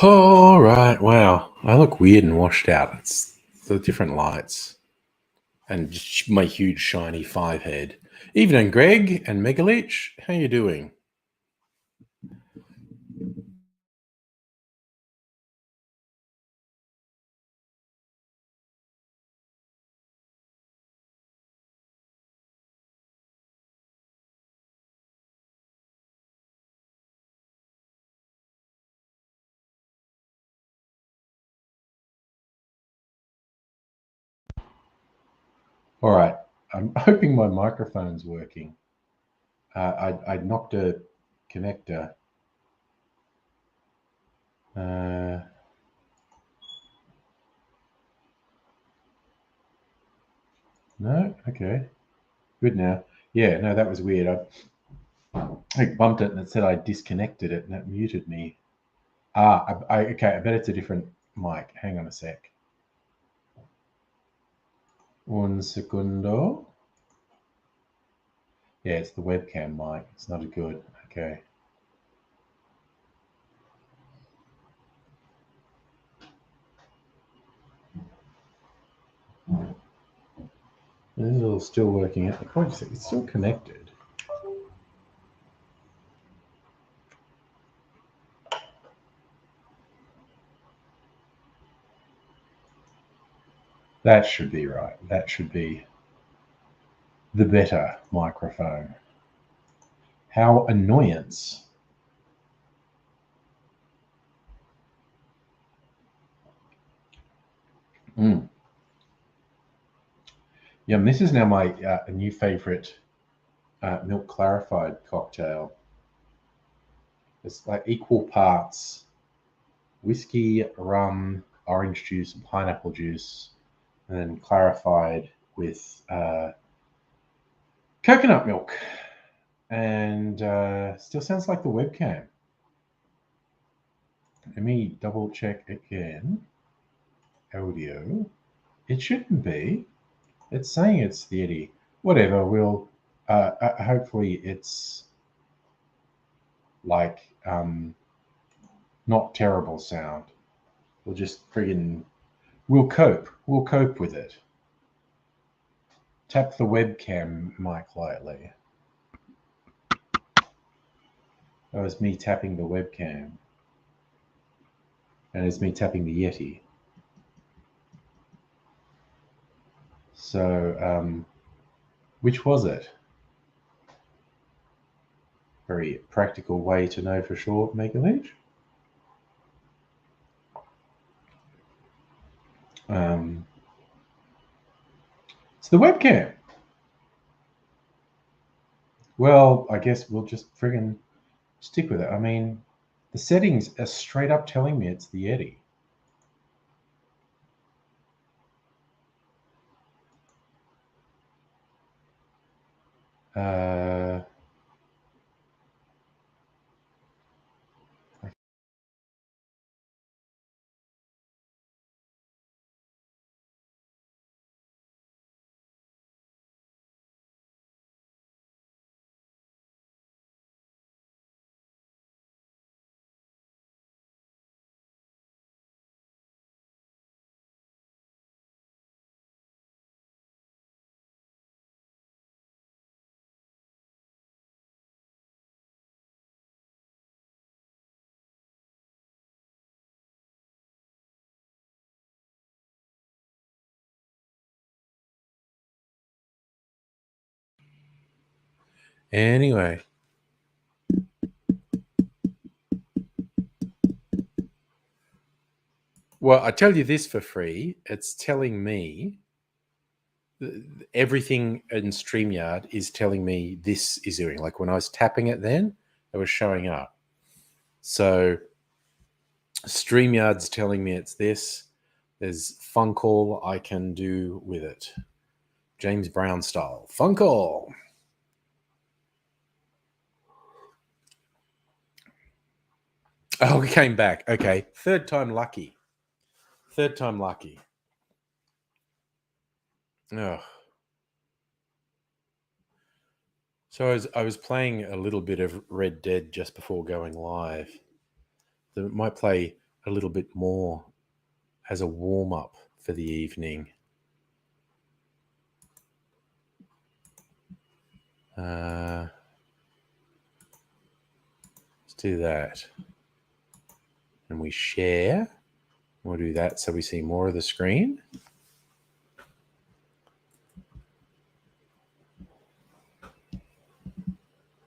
All right, wow. I look weird and washed out. It's the different lights and just my huge shiny 5 head. Evening, Greg and Megalich. How you doing? All right. I'm hoping my microphone's working. I knocked a connector. No? Okay. Good now. Yeah, no, that was weird. I bumped it and it said I disconnected it and it muted me. Okay, I bet it's a different mic. Hang on a sec. Un segundo. Yeah, it's the webcam mic. It's not a good. Okay. This is all still working out. It's still connected. That should be right. That should be the better microphone. How annoyance. Yum, this is now my new favorite milk clarified cocktail. It's like equal parts whiskey, rum, orange juice, pineapple juice, and then clarified with coconut milk. And still sounds like the webcam. Let me double check again. Audio. It shouldn't be. It's saying it's the Eddie. Whatever. We'll hopefully it's like not terrible sound. We'll just we'll cope. We'll cope with it. Tap the webcam mic lightly. That was me tapping the webcam. And it's me tapping the Yeti. So, which was it? Very practical way to know for sure, Megalich. It's the webcam. Well, I guess we'll just friggin' stick with it. I mean, the settings are straight up telling me it's the Yeti. Anyway. Well, I tell you this for free. It's telling me everything in StreamYard is telling me this is doing. Like when I was tapping it then, it was showing up. So StreamYard's telling me it's this. There's Funkall I can do with it. James Brown style. Funkall. Oh, we came back. Okay. Third time lucky. Third time lucky. Oh. So I was playing a little bit of Red Dead just before going live. So it might play a little bit more as a warm-up for the evening. Let's do that. And we share. We'll do that so we see more of the screen.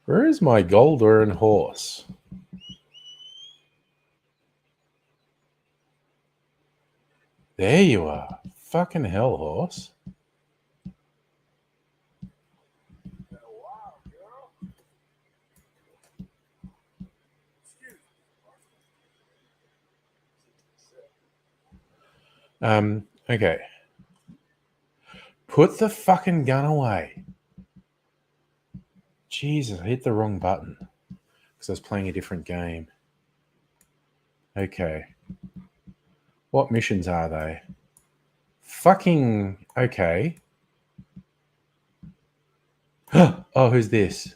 Where is my Golden horse? There you are. Fucking hell, horse. Okay. Put the fucking gun away. Jesus, I hit the wrong button because I was playing a different game. Okay. What missions are they? Fucking okay. Oh, who's this?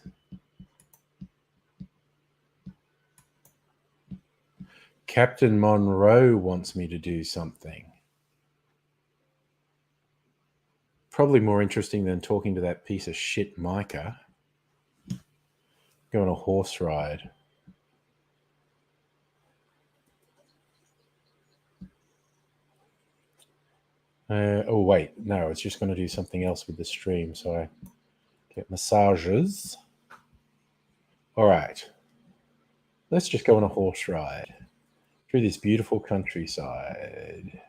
Captain Monroe wants me to do something. Probably more interesting than talking to that piece of shit Micah. Go on a horse ride. Oh, wait. No, it's just going to do something else with the stream. So I get massages. All right. Let's just go on a horse ride through this beautiful countryside.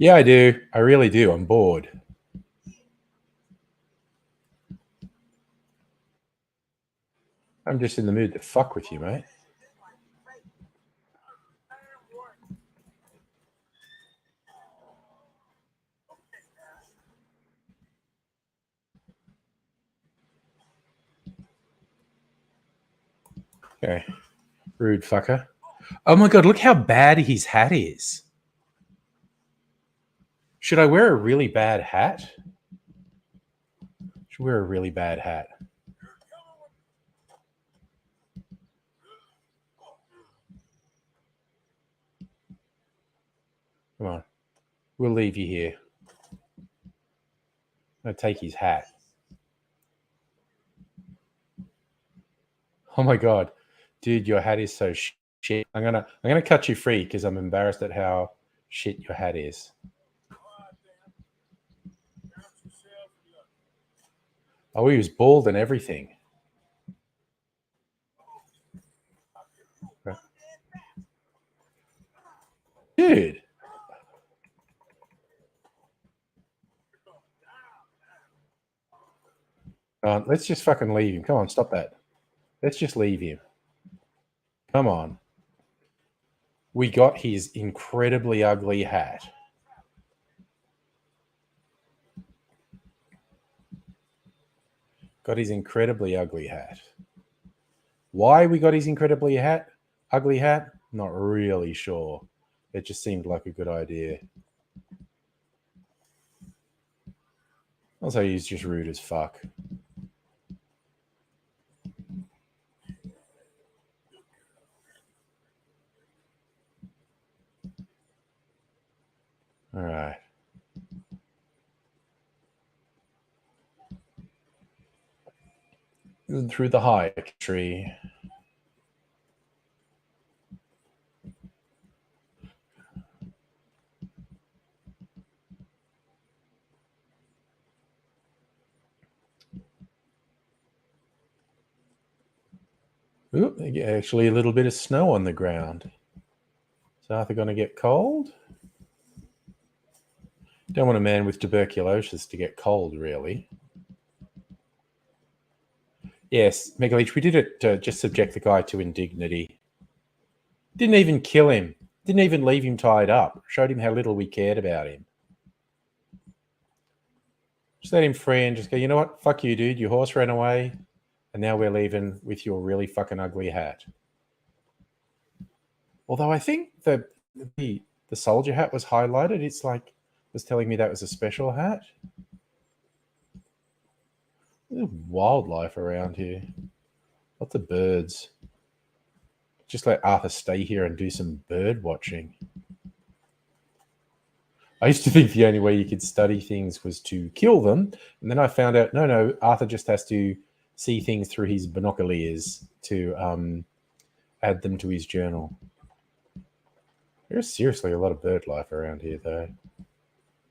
Yeah, I do. I really do. I'm bored. I'm just in the mood to fuck with you, mate. Okay. Rude fucker. Oh my god, look how bad his hat is. Should I wear a really bad hat? Should wear a really bad hat. Come on. We'll leave you here. I'm gonna take his hat. Oh my god. Dude, your hat is so shit. I'm gonna cut you free because I'm embarrassed at how shit your hat is. Oh, he was bald and everything. Dude. Let's just fucking leave him. Come on, stop that. Let's just leave him. Come on. We got his incredibly ugly hat. Got his incredibly ugly hat. Why we got his incredibly ugly hat? Not really sure. It just seemed like a good idea. Also, he's just rude as fuck. All right. Through the high tree. Ooh, actually a little bit of snow on the ground. Is Arthur going to get cold? Don't want a man with tuberculosis to get cold, really. Yes, Megaleech, we did it to just subject the guy to indignity. Didn't even kill him. Didn't even leave him tied up. Showed him how little we cared about him. Just let him free and just go, you know what? Fuck you, dude. Your horse ran away. And now we're leaving with your really fucking ugly hat. Although I think the soldier hat was highlighted. It's like it was telling me that was a special hat. There's wildlife around here. Lots of birds. Just let Arthur stay here and do some bird watching. I used to think the only way you could study things was to kill them. And then I found out, no, Arthur just has to see things through his binoculars to add them to his journal. There's seriously a lot of bird life around here, though.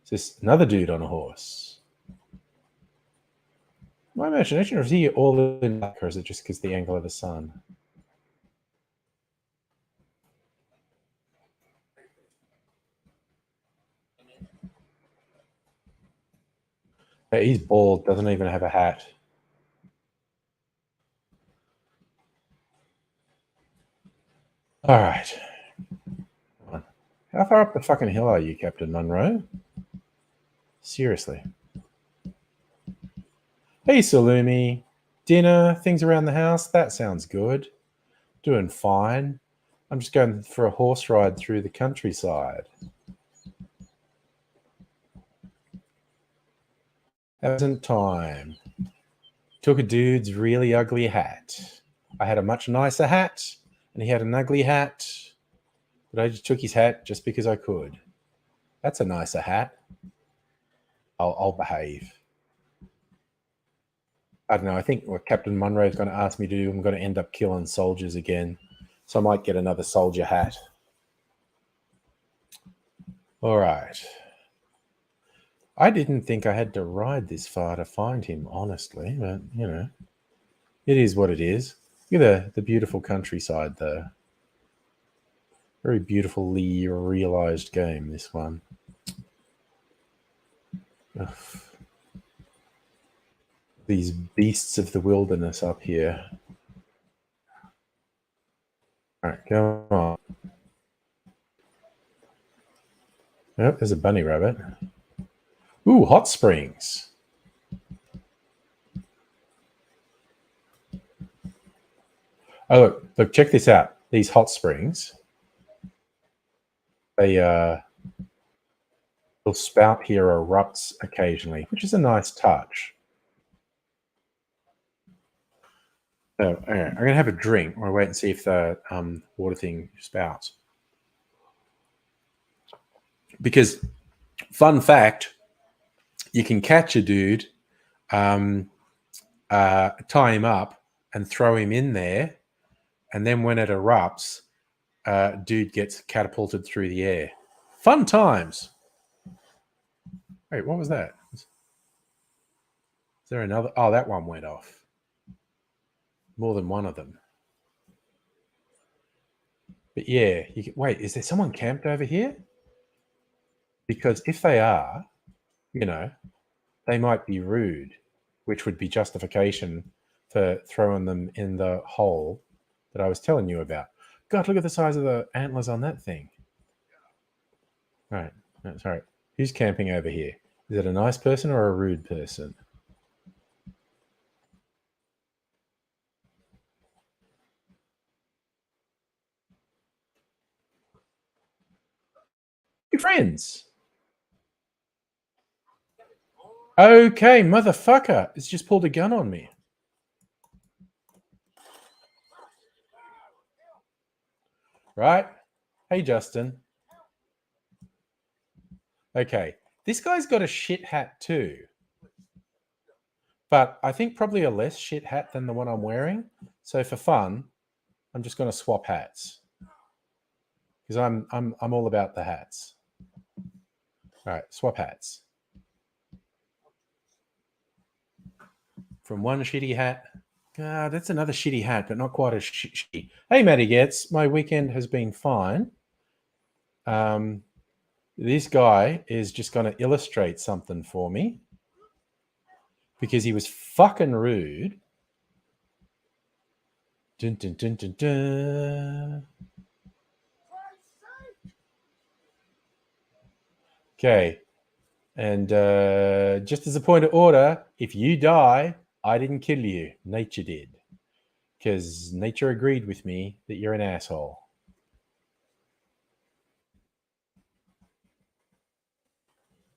Is this another dude on a horse? My imagination, or is he all in black, or is it just because the angle of the sun? Hey, he's bald, doesn't even have a hat. All right. How far up the fucking hill are you, Captain Munro? Seriously. Hey, Salumi. Dinner, things around the house? That sounds good. Doing fine. I'm just going for a horse ride through the countryside. Hasn't time. Took a dude's really ugly hat. I had a much nicer hat, and he had an ugly hat, but I just took his hat just because I could. That's a nicer hat. I'll behave. I don't know. I think what Captain Munro is going to ask me to do, I'm going to end up killing soldiers again. So I might get another soldier hat. All right. I didn't think I had to ride this far to find him, honestly. But, you know, it is what it is. Look at the beautiful countryside, though. Very beautifully realized game, this one. Ugh. These beasts of the wilderness up here. All right, come on. Oh, there's a bunny rabbit. Ooh, hot springs. Oh, look, check this out. These hot springs. Little spout here erupts occasionally, which is a nice touch. So, okay, I'm going to have a drink. I'll wait and see if the water thing spouts. Because, fun fact, you can catch a dude, tie him up, and throw him in there, and then when it erupts, dude gets catapulted through the air. Fun times. Wait, what was that? Is there another? Oh, that one went off. More than one of them. But yeah, wait, is there someone camped over here? Because if they are, you know, they might be rude, which would be justification for throwing them in the hole that I was telling you about. God, look at the size of the antlers on that thing. All right, no, sorry. Who's camping over here? Is it a nice person or a rude person? Your friends. Okay, motherfucker. It's just pulled a gun on me. Right? Hey, Justin. Okay. This guy's got a shit hat too. But I think probably a less shit hat than the one I'm wearing. So for fun, I'm just going to swap hats. Because I'm all about the hats. All right, swap hats. From one shitty hat That's another shitty hat, but not quite as shitty. Hey, Matty Getz, my weekend has been fine. This guy is just going to illustrate something for me because he was fucking rude. Dun, dun, dun, dun, dun. Okay. And just as a point of order, if you die, I didn't kill you. Nature did. Because nature agreed with me that you're an asshole.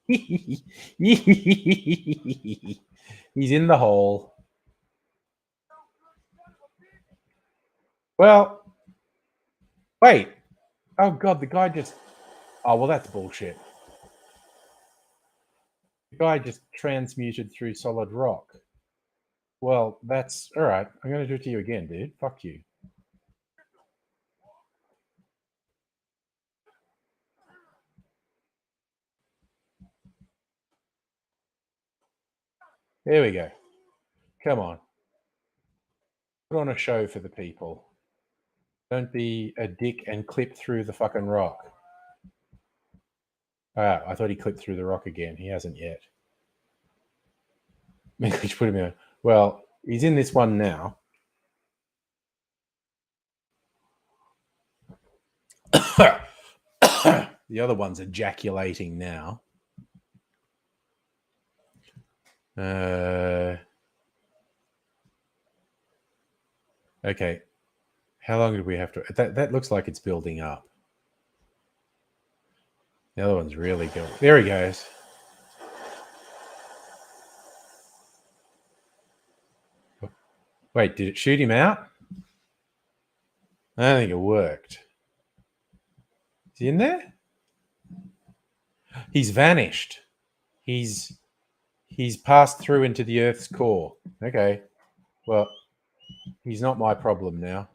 He's in the hole. Well, wait. Oh, God, the guy just... Oh, well, that's bullshit. The guy just transmuted through solid rock. Well, that's... All right, I'm going to do it to you again, dude. Fuck you. There we go. Come on. Put on a show for the people. Don't be a dick and clip through the fucking rock. I thought he clipped through the rock again. He hasn't yet. Maybe we should put him in. Well, he's in this one now. The other one's ejaculating now. Okay. How long did we have to... That looks like it's building up. The other one's really good. There he goes. Wait, did it shoot him out? I don't think it worked. Is he in there? He's vanished. He's passed through into the Earth's core. Okay. Well, he's not my problem now.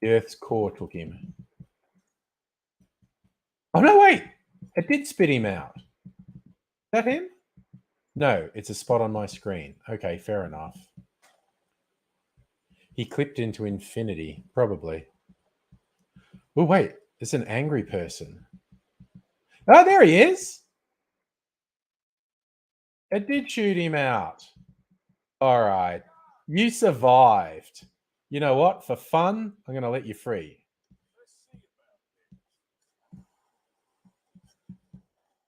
The Earth's core took him. Oh, no, wait. It did spit him out. Is that him? No, it's a spot on my screen. Okay, fair enough. He clipped into infinity, probably. Oh, wait. It's an angry person. Oh, there he is. It did shoot him out. All right. You survived. You know what? For fun, I'm going to let you free.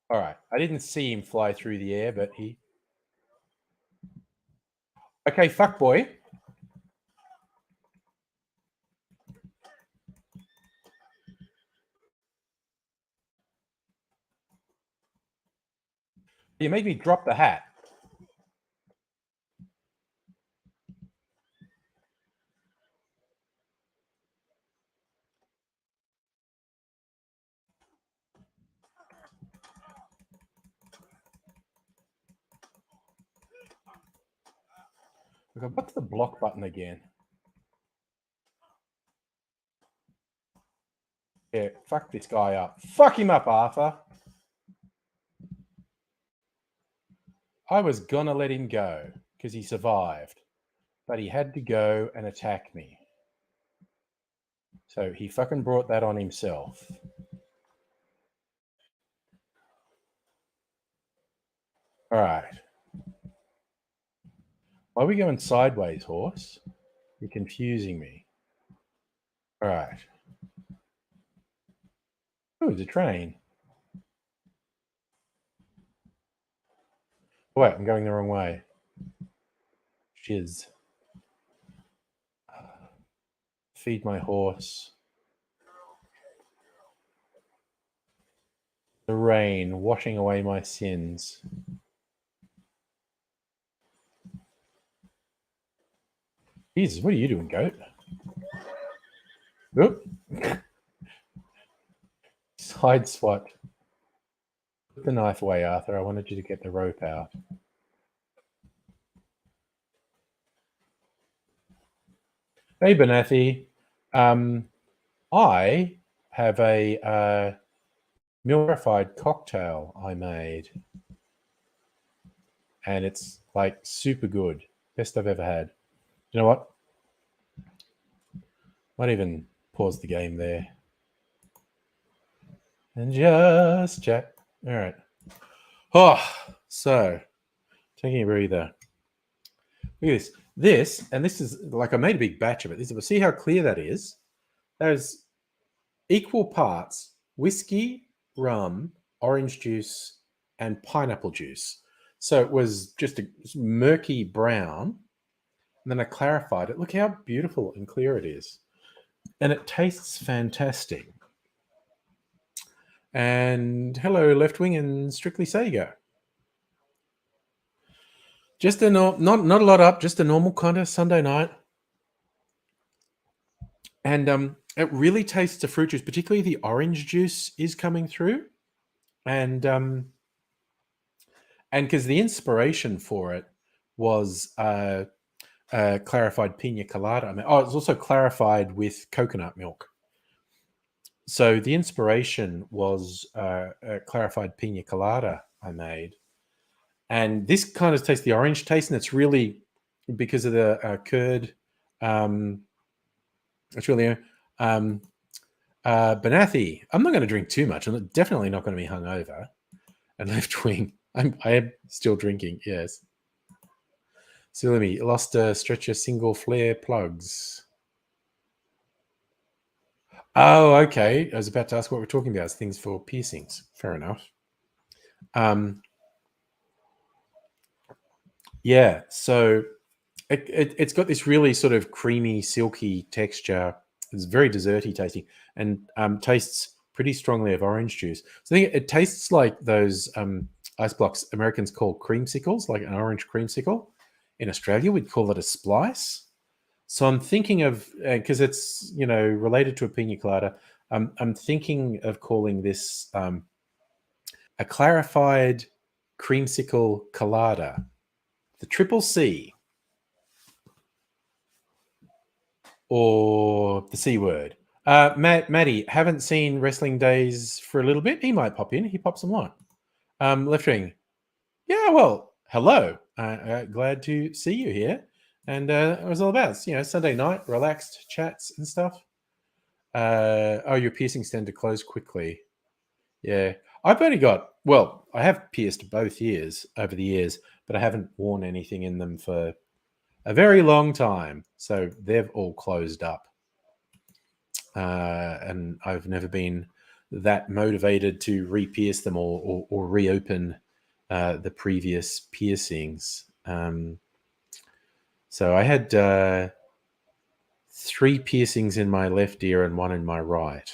All right. I didn't see him fly through the air, but he... Okay, fuck boy. You made me drop the hat. Okay, what's the block button again? Yeah, fuck this guy up. Fuck him up, Arthur. I was gonna let him go because he survived, but he had to go and attack me. So he fucking brought that on himself. All right. Why are we going sideways, horse? You're confusing me. All right. Oh, it's a train. Oh, wait, I'm going the wrong way. Shiz. Feed my horse. The rain washing away my sins. Jesus, what are you doing, goat? Oop. Side swat. Put the knife away, Arthur. I wanted you to get the rope out. Hey, Benathi. I have a milk-purified cocktail I made. and it's like super good. Best I've ever had. You know what? Might even pause the game there and just chat. All right. Oh, so taking a breather. Look at this. And this is like I made a big batch of it. This, see how clear that is? There's equal parts whiskey, rum, orange juice, and pineapple juice. So it was just a murky brown. And then I clarified it. Look how beautiful and clear it is. And it tastes fantastic. And hello, Left Wing and Strictly Sega. Just a not a lot up, just a normal kind of Sunday night. And it really tastes the fruit juice, particularly the orange juice is coming through. And because the inspiration for it was clarified pina colada. I mean, it's also clarified with coconut milk. So the inspiration was a clarified pina colada I made. And this kind of tastes the orange taste, and it's really because of the curd. It's really Benathi. I'm not going to drink too much. I'm definitely not going to be hungover. And Left Wing, I am still drinking. Yes. Silimi lost a stretcher single flare plugs. Oh, okay. I was about to ask what we're talking about. It's things for piercings. Fair enough. Yeah. So it's got this really sort of creamy, silky texture. It's very desserty tasting, and tastes pretty strongly of orange juice. So I think it tastes like those ice blocks Americans call creamsicles, like an orange creamsicle. In Australia, we'd call it a splice. So I'm thinking of, because it's related to a pina colada. I'm thinking of calling this a clarified creamsicle colada, the triple C. Or the C word. Matty, haven't seen Wrestling Days for a little bit. He might pop in. He pops some on. Left Wing. Yeah, well, hello. Glad to see you here. And it was all about, Sunday night, relaxed chats and stuff. Your piercings tend to close quickly. Yeah. I've only got, I have pierced both ears over the years, but I haven't worn anything in them for a very long time. So they've all closed up. And I've never been that motivated to re-pierce them or reopen the previous piercings. So I had 3 piercings in my left ear and 1 in my right.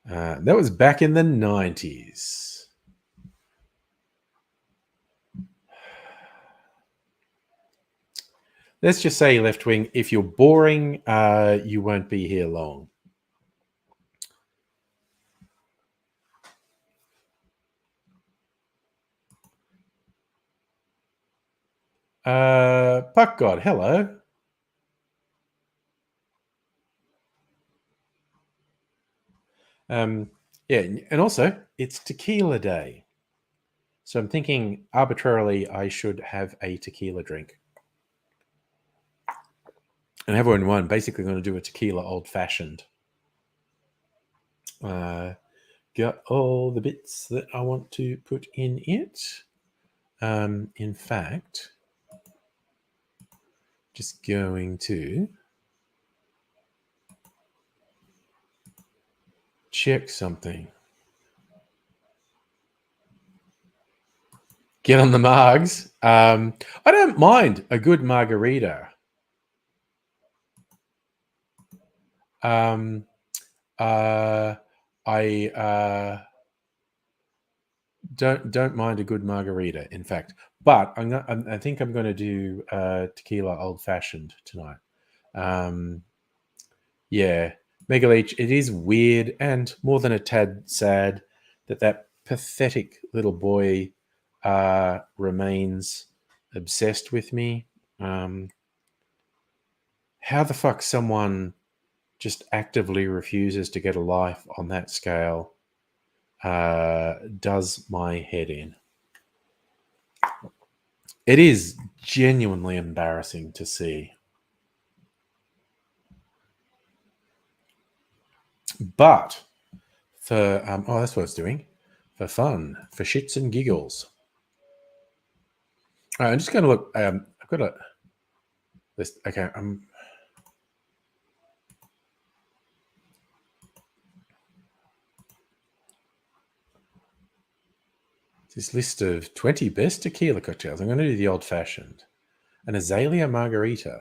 That was back in the 90s. Let's just say, Left Wing, if you're boring, you won't be here long. Puck God, hello. Yeah, and also it's Tequila Day. So I'm thinking arbitrarily I should have a tequila drink. And have one. Basically going to do a tequila old-fashioned. Got all the bits that I want to put in it. In fact, just going to check something. Get on the margs. I don't mind a good margarita. I don't mind a good margarita, in fact, but I think I'm going to do tequila old fashioned tonight. Yeah, Mega Leech. It is weird and more than a tad sad that pathetic little boy remains obsessed with me. How the fuck someone just actively refuses to get a life on that scale does my head in. It is genuinely embarrassing to see. But for, that's what it's doing. For fun, for shits and giggles. All right, I'm just going to look. I've got a list. Okay, this list of 20 best tequila cocktails. I'm going to do the old fashioned. An azalea margarita,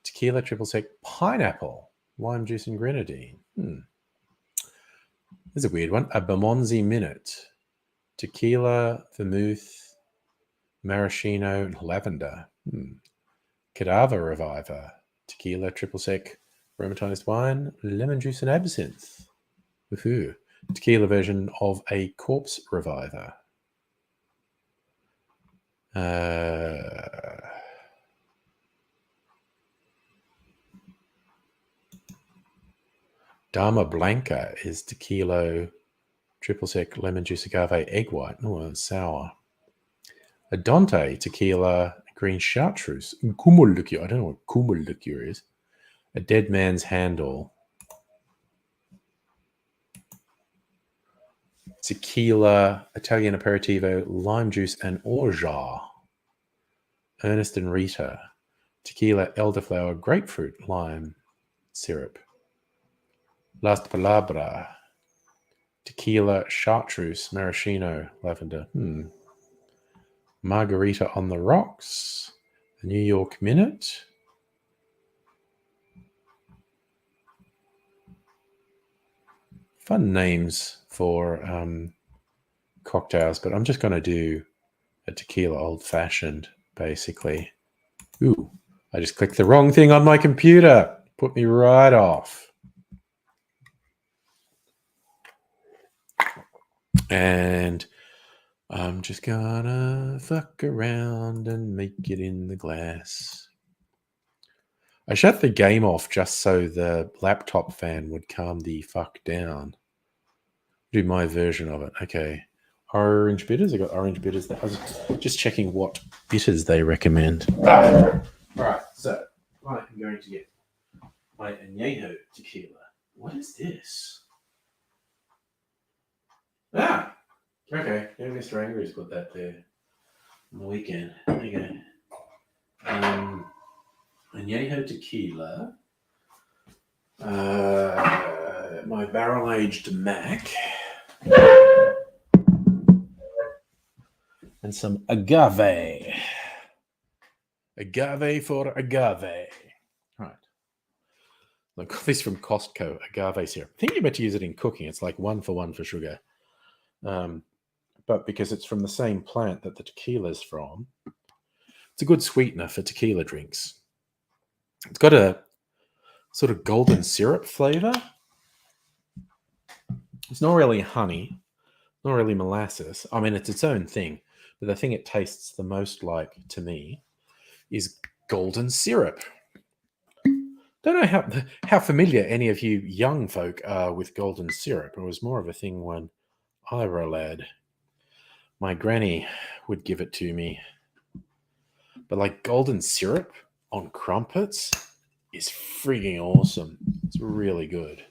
tequila triple sec, pineapple, lime juice, and grenadine. This is a weird one. A Bermondsey Minute, tequila, vermouth, maraschino, and lavender. Cadaver Reviver, tequila, triple sec, aromatized wine, lemon juice, and absinthe. Woohoo. Tequila version of a corpse reviver. Dama Blanca is tequila, triple sec, lemon juice, agave, egg white. Oh, that's sour. A Dante tequila, green chartreuse, kumul liqueur. I don't know what kumul liqueur is. A Dead Man's Handle, tequila, Italian aperitivo, lime juice, and orgeat. Ernest and Rita, tequila, elderflower, grapefruit, lime syrup. Last Palabra, tequila, chartreuse, maraschino, lavender. Margarita on the Rocks, the New York Minute. Fun names for cocktails, but I'm just going to do a tequila old fashioned, basically. Ooh, I just clicked the wrong thing on my computer. Put me right off. And I'm just gonna fuck around and make it in the glass. I shut the game off just so the laptop fan would calm the fuck down. Do my version of it. Okay. Orange bitters. I got orange bitters. I was just checking what bitters they recommend. All right. So I'm going to get my Añejo tequila. What is this? Okay. Yeah, Mr. Angry's put that there on the weekend. There you go. Añejo tequila. My barrel-aged Mac. And some agave. Agave for agave. Right. Look, this from Costco, agave syrup. I think you're meant to use it in cooking. It's like 1-for-1 for sugar. But because it's from the same plant that the tequila is from, it's a good sweetener for tequila drinks. It's got a sort of golden syrup flavor. It's not really honey, not really molasses. I mean, it's its own thing. But the thing it tastes the most like, to me, is golden syrup. Don't know how familiar any of you young folk are with golden syrup. It was more of a thing when I were a lad. My granny would give it to me. But like golden syrup on crumpets is freaking awesome. It's really good.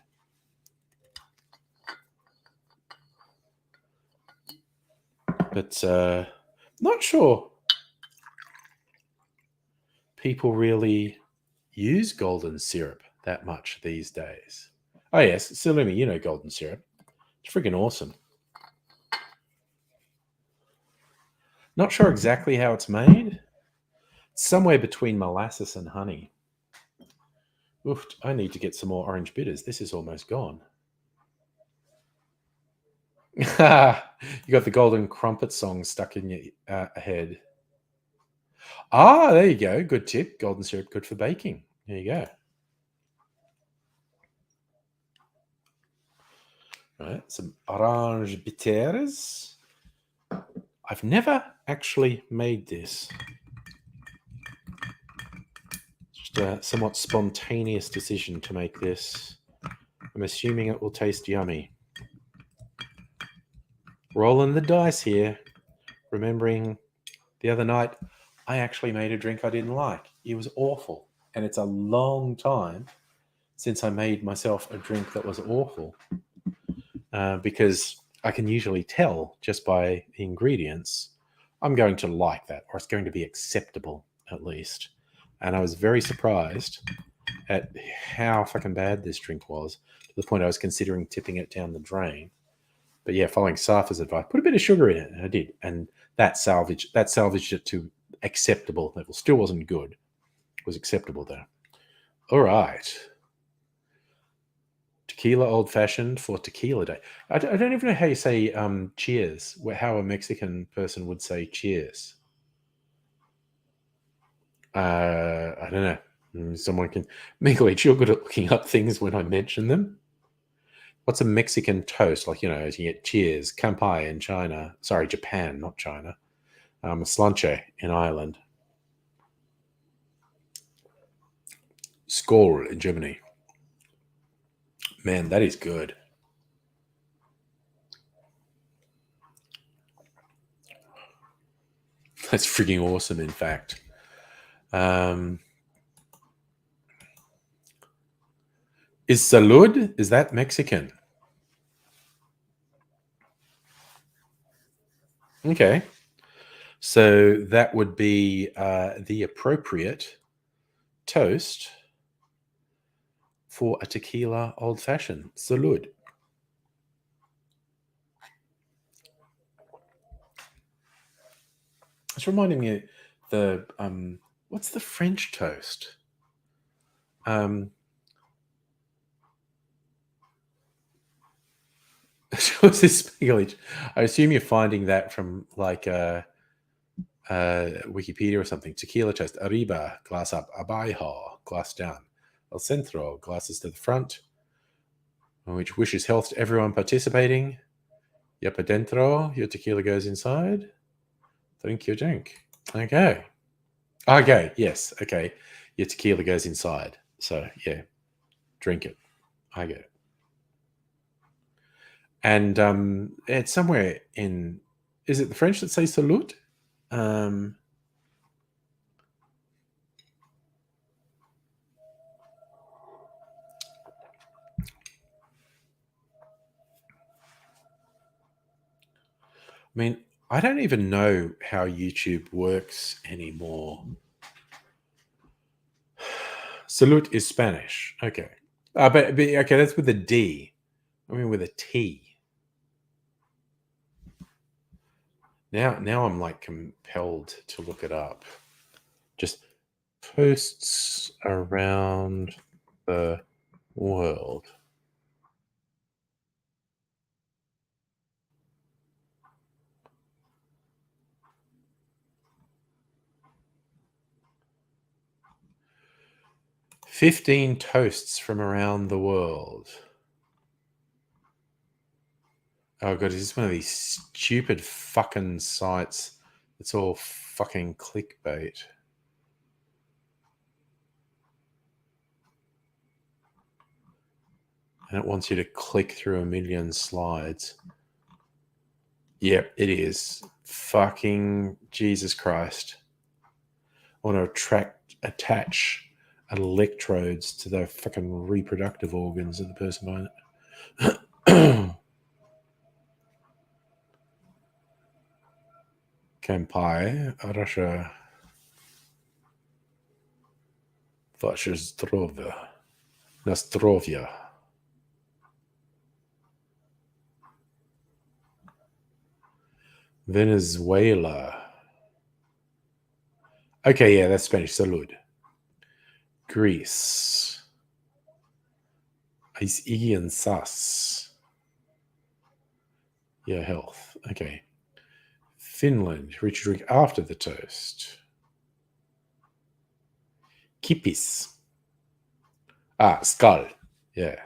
But not sure people really use golden syrup that much these days. Oh yes, Salumi, you know golden syrup. It's freaking awesome. Not sure exactly how it's made. It's somewhere between molasses and honey. Oof, I need to get some more orange bitters. This is almost gone. You got the Golden Crumpet song stuck in your head. Ah, there you go. Good tip. Golden syrup, good for baking. There you go. Right, some orange bitters. I've never actually made this. Just a somewhat spontaneous decision to make this. I'm assuming it will taste yummy. Rolling the dice here, remembering The other night, I actually made a drink I didn't like. It was awful. And it's a long time since I made myself a drink that was awful. Because I can usually tell just by the ingredients, I'm going to like that, or it's going to be acceptable at least. And I was very surprised at how fucking bad this drink was, to the point I was considering tipping it down the drain. But yeah, following Safa's advice, put a bit of sugar in it, and I did, and that salvaged it to acceptable level. Still wasn't good. It was acceptable though. All right. Tequila old fashioned for tequila day. I don't even know how you say cheers, how a Mexican person would say cheers. I don't know. Someone can. Michael, you're good at looking up things when I mention them. What's a Mexican toast? Like, you get cheers, kampai in China. Sorry, Japan, not China. Slanche in Ireland. Skål in Germany. Man, that is good. That's freaking awesome, in fact. Is salud? Is that Mexican? Okay. So that would be the appropriate toast for a tequila old fashioned. Salud. It's reminding me the what's the French toast? What's this spillage? I assume you're finding that from like Wikipedia or something. Tequila toast. Arriba, glass up. Abajo, glass down. El centro, glasses to the front. Which wishes health to everyone participating. Yep, adentro, your tequila goes inside. Drink your drink. Okay. Okay, yes, okay. Your tequila goes inside. So, yeah, drink it. I get it. And it's somewhere in, is it the French that say salute? I mean, I don't even know how YouTube works anymore. Salute is Spanish. Okay. But okay, that's with a D. I mean, with a T. Now I'm like compelled to look it up. Just posts around the world. "15 toasts from around the world." Oh god, is this one of these stupid fucking sites? It's all fucking clickbait. And it wants you to click through a million slides. Yep, it is. Fucking Jesus Christ. I want to attach electrodes to the fucking reproductive organs of the person behind it. Kampai, Russia. Vaše zdrowie. Na zdrowie. Venezuela. Okay, yeah, that's Spanish. Salud. Greece. Is Iggy and Sas. Yeah, health. Okay. Finland. Rich drink after the toast. Kipis. Skull. Yeah.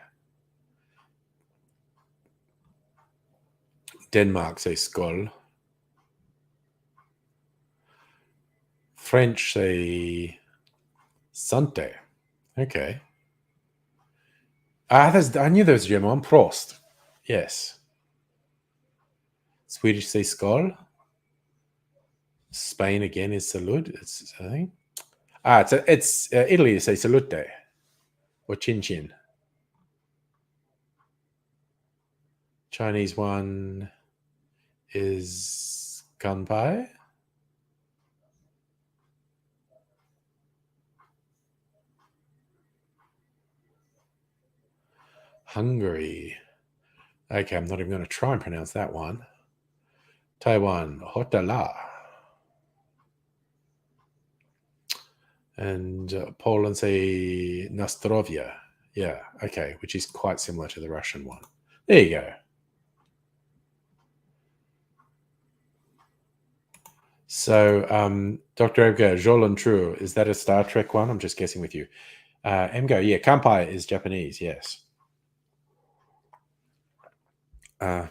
Denmark say skull. French say Sante. Okay. I knew there was a German one. Prost. Yes. Swedish say skull. Spain again is salud. It's I think. It's Italy. Say salute or chin chin. Chinese one is kanpai. Hungary. Okay, I'm not even going to try and pronounce that one. Taiwan, hotala. And Poland say Nastrovia. Yeah, okay, which is quite similar to the Russian one. There you go. So, Dr. Edgar, Jolan True, is that a Star Trek one? I'm just guessing with you. Emgo, yeah, Kampai is Japanese, yes. I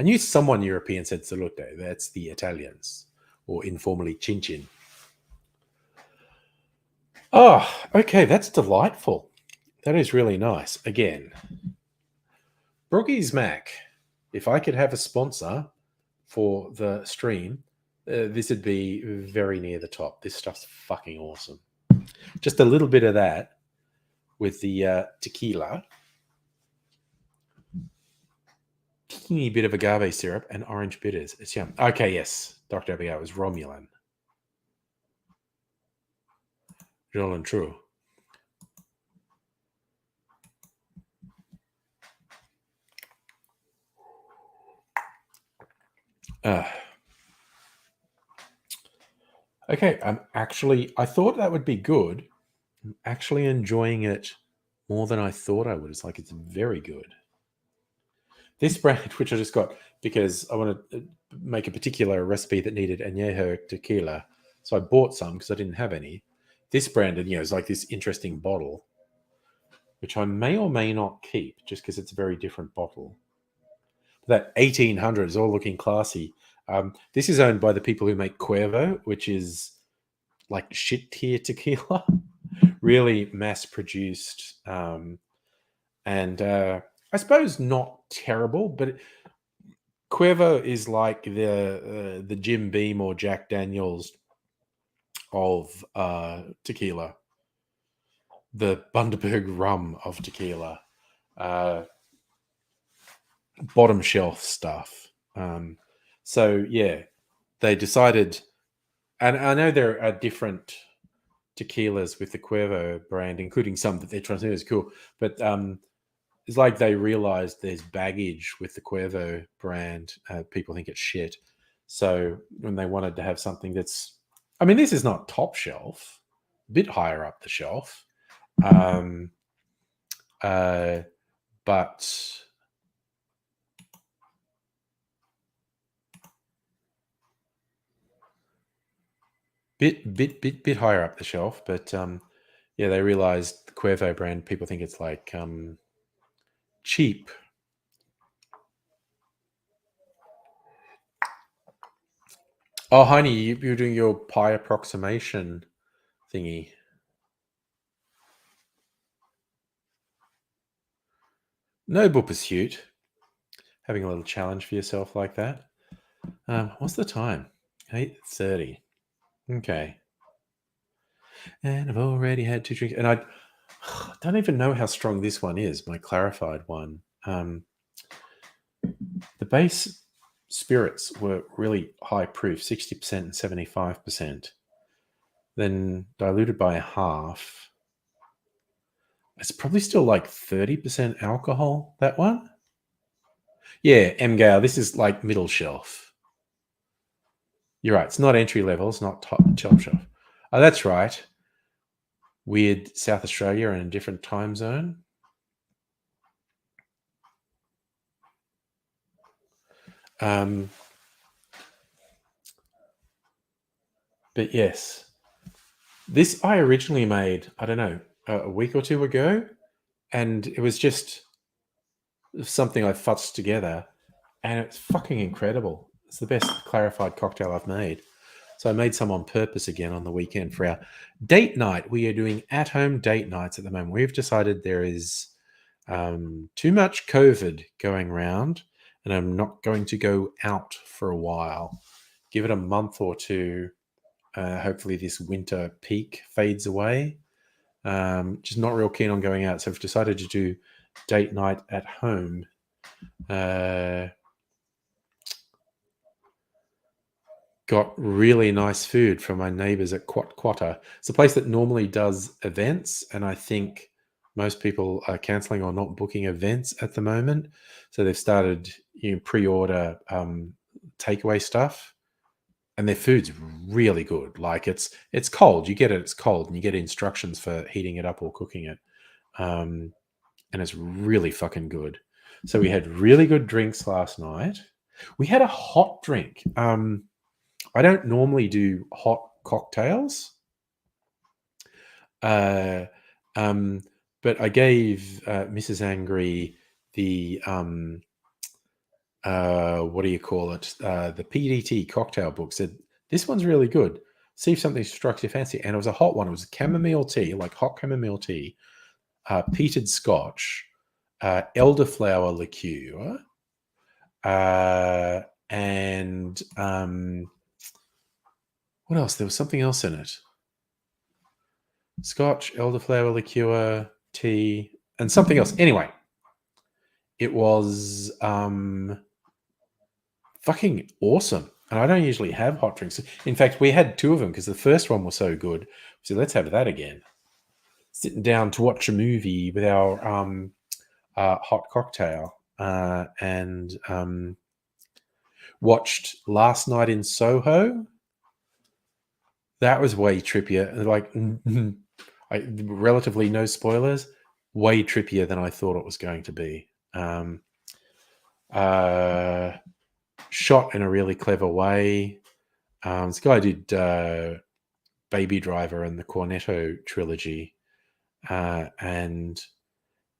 knew someone European said salute. That's the Italians, or informally chin chin. Oh, okay, that's delightful. That is really nice. Again, Brookie's Mac. If I could have a sponsor for the stream, this would be very near the top. This stuff's fucking awesome. Just a little bit of that with the tequila, teeny bit of agave syrup, and orange bitters. It's yum. Okay, yes, Dr. Abigail was Romulan. Real and true. Okay, I thought that would be good. I'm actually enjoying it more than I thought I would. It's very good. This brand, which I just got because I want to make a particular recipe that needed añejo tequila, so I bought some because I didn't have any. This brand, is like this interesting bottle, which I may or may not keep just because it's a very different bottle. That 1800 is all looking classy. This is owned by the people who make Cuervo, which is like shit tier tequila, really mass produced, and I suppose not terrible, but Cuervo is like the Jim Beam or Jack Daniels of tequila, the Bundaberg rum of tequila, bottom shelf stuff. So yeah, they decided, and I know there are different tequilas with the Cuervo brand, including some that they're trying to do is cool, but it's like they realized there's baggage with the Cuervo brand. People think it's shit. So when they wanted to have something that's, I mean, this is not top shelf, a bit higher up the shelf. But bit higher up the shelf. But yeah, they realized the Cuervo brand, people think it's like cheap. Oh, honey, you're doing your pie approximation thingy. Noble pursuit. Having a little challenge for yourself like that. What's the time? 8:30. Okay. And I've already had 2 drinks. And I don't even know how strong this one is, my clarified one. The base spirits were really high proof, 60% and 75%. Then diluted by a half. It's probably still like 30% alcohol, that one. Yeah, M Gale, this is like middle shelf. You're right. It's not entry level. It's not top shelf. Oh, that's right. Weird South Australia in a different time zone. But yes, this I originally made, I don't know, a week or two ago, and it was just something I futzed together, and it's fucking incredible. It's the best clarified cocktail I've made. So I made some on purpose again on the weekend for our date night. We are doing at-home date nights at the moment. We've decided there is too much COVID going around, and I'm not going to go out for a while. Give it a month or two. Hopefully, this winter peak fades away. Just not real keen on going out, so I've decided to do date night at home. Got really nice food from my neighbors at Quatta. It's a place that normally does events, and I think most people are canceling or not booking events at the moment. So they've started pre-order takeaway stuff, and their food's really good. Like it's cold. You get it. It's cold, and you get instructions for heating it up or cooking it, and it's really fucking good. So we had really good drinks last night. We had a hot drink. I don't normally do hot cocktails, uh, but I gave Mrs. Angry the what do you call it? The PDT cocktail book. Said this one's really good. See if something strikes your fancy. And it was a hot one. It was chamomile tea, like hot chamomile tea, peated scotch, elderflower liqueur, and what else? There was something else in it. Scotch, elderflower liqueur, tea, and something else. Anyway, it was fucking awesome. And I don't usually have hot drinks. In fact, we had two of them because the first one was so good. So let's have that again. Sitting down to watch a movie with our hot cocktail and watched Last Night in Soho. That was way trippier. Like, relatively no spoilers. Way trippier than I thought it was going to be. Shot in a really clever way. This guy did Baby Driver and the Cornetto trilogy, and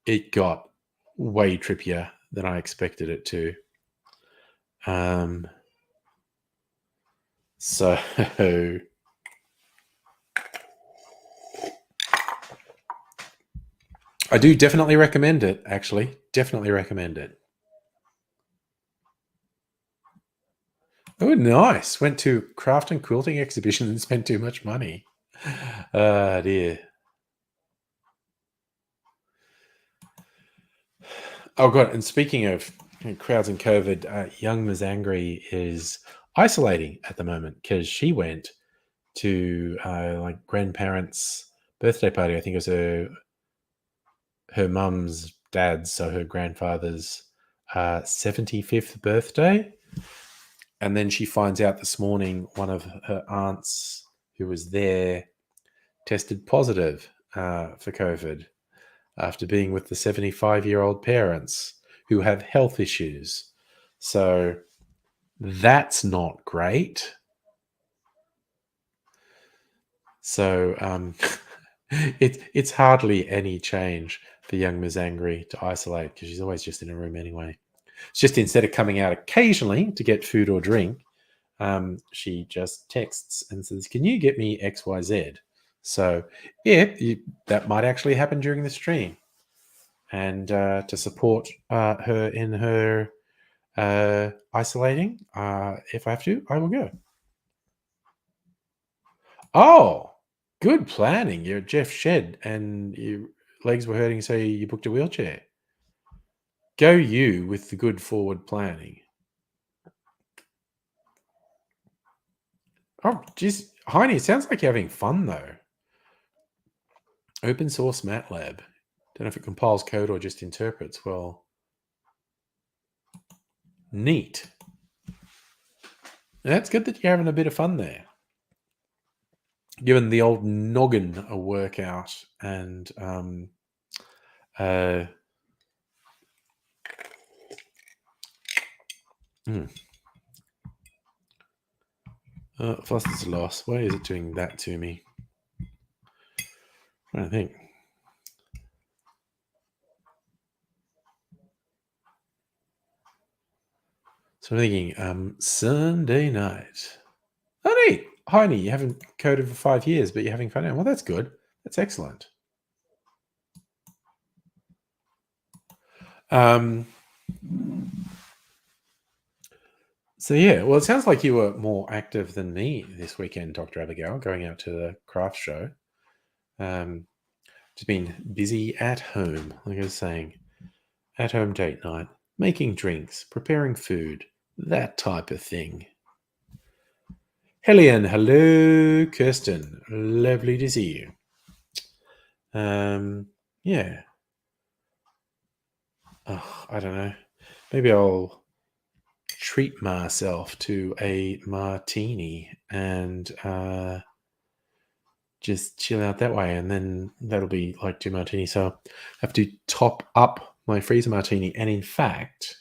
it got way trippier than I expected it to. So I do definitely recommend it, actually. Definitely recommend it. Oh, nice. Went to craft and quilting exhibition and spent too much money. Dear. Oh, God. And speaking of crowds and COVID, young Ms. Angry is isolating at the moment because she went to like grandparents' birthday party. I think it was her mum's dad's, so her grandfather's 75th birthday. And then she finds out this morning one of her aunts who was there tested positive for COVID after being with the 75-year-old parents who have health issues. So that's not great. So it's hardly any change for young Ms. Angry to isolate because she's always just in a room anyway. It's just instead of coming out occasionally to get food or drink, she just texts and says, "Can you get me XYZ?" So yeah, that might actually happen during the stream. And to support her in her isolating, if I have to, I will go. Oh, good planning. You're at Jeff's shed and your legs were hurting, so you booked a wheelchair. Go you with the good forward planning. Oh, geez. Heine, it sounds like you're having fun, though. Open source MATLAB. Don't know if it compiles code or just interprets. Well, neat. That's good that you're having a bit of fun there. Given the old noggin a workout and Foster's loss. Why is it doing that to me? I think. So I'm thinking Sunday night. Oh, neat. Heine, you haven't coded for 5 years, but you're having fun now. Well, that's good. That's excellent. So yeah, well, it sounds like you were more active than me this weekend, Dr. Abigail, going out to the craft show. Um, just been busy at home, like I was saying, at home date night, making drinks, preparing food, that type of thing. Hellion, hello, Kirsten. Lovely to see you. Yeah. Oh, I don't know. Maybe I'll treat myself to a martini and just chill out that way, and then that'll be like 2 martinis. So I have to top up my freezer martini, and in fact,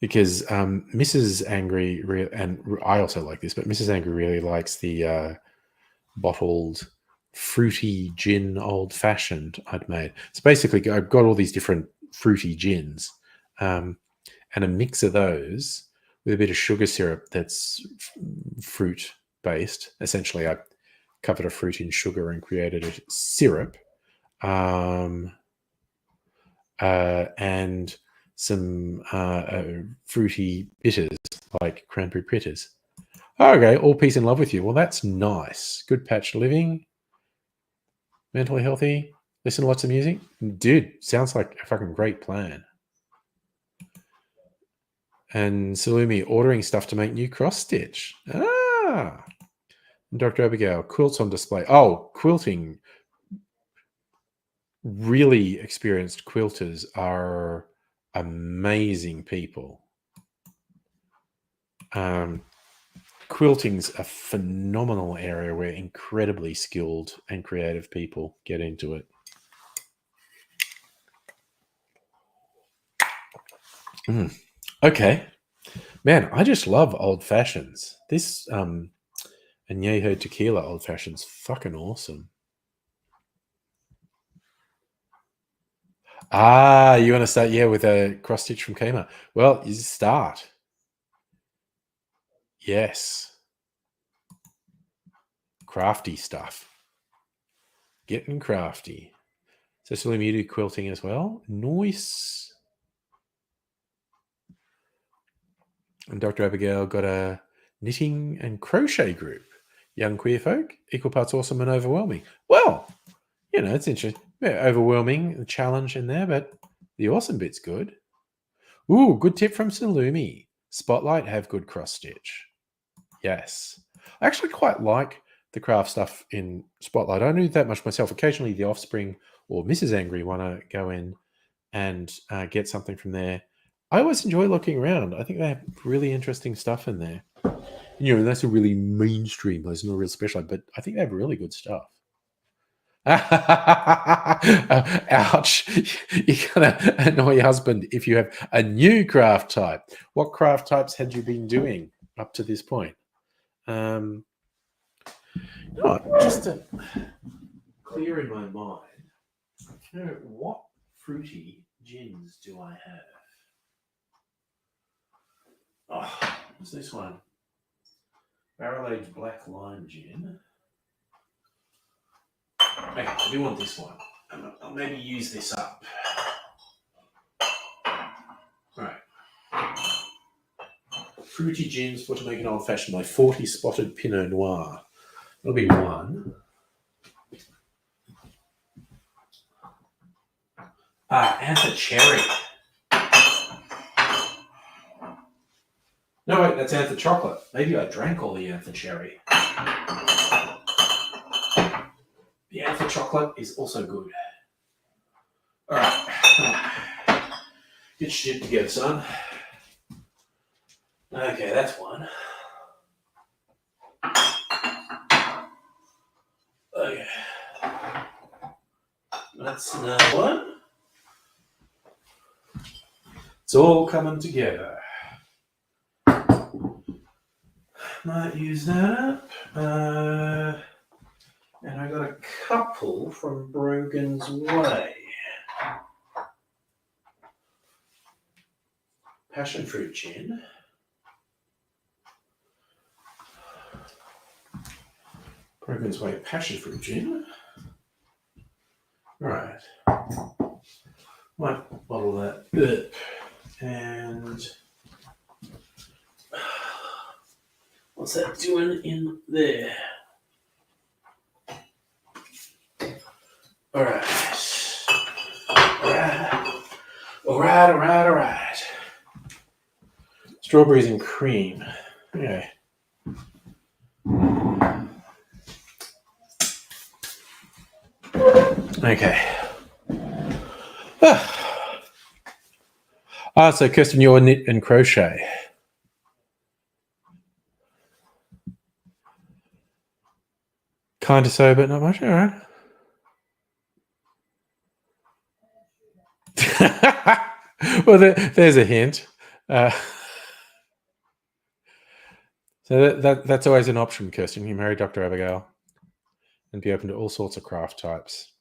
because Mrs. Angry and I also like this, but Mrs. Angry really likes the bottled fruity gin old fashioned I'd made. So basically, I've got all these different fruity gins, and a mix of those with a bit of sugar syrup that's fruit based. Essentially, I covered a fruit in sugar and created a syrup, um, and some fruity bitters like cranberry bitters. Okay, all peace and love with you. Well, that's nice. Good patch living, mentally healthy, listen to lots of music. Dude, sounds like a fucking great plan. And Salumi ordering stuff to make new cross stitch. Ah, Dr. Abigail, quilts on display. Oh, quilting. Really experienced quilters are amazing people. Quilting's a phenomenal area where incredibly skilled and creative people get into it. Okay. Man, I just love old fashions. This Añejo Tequila old fashion's fucking awesome. Ah, you want to start, with a cross stitch from Kmart? Well, you start. Yes. Crafty stuff. Getting crafty. So Salim, you do quilting as well? Nice. And Dr. Abigail got a knitting and crochet group. Young queer folk, equal parts awesome and overwhelming. Well, it's interesting. Yeah, overwhelming, the challenge in there, but the awesome bit's good. Ooh, good tip from Salumi. Spotlight have good cross stitch. Yes. I actually quite like the craft stuff in Spotlight. I don't do that much myself. Occasionally, the Offspring or Mrs. Angry want to go in and get something from there. I always enjoy looking around. I think they have really interesting stuff in there. That's a really mainstream place, not real special, but I think they have really good stuff. Ouch. You're going to annoy your husband if you have a new craft type. What craft types had you been doing up to this point? Just to clear in my mind, what fruity gins do I have? Oh, what's this one? Barrel-aged black lime gin. Okay, I do want this one. I'll maybe use this up. Right. Fruity gins for to make an old-fashioned, my 40 spotted Pinot Noir. That'll be one. Anther cherry. No, wait, that's anther chocolate. Maybe I drank all the anther cherry. The anther chocolate is also good. All right. Get your shit together, son. Okay, that's one. Okay. That's another one. It's all coming together. Might use that up. And I got a couple from Brogan's Way. Passion fruit gin. Brogan's Way passion fruit gin. Right. Might bottle that up. And What's that doing in there? All right. All right. Strawberries and cream. Okay. Okay. So Kirsten, you're knit and crochet. Kind of so, but not much. All right. Well, there's a hint. So that's always an option, Kirsten. You marry Dr. Abigail and be open to all sorts of craft types.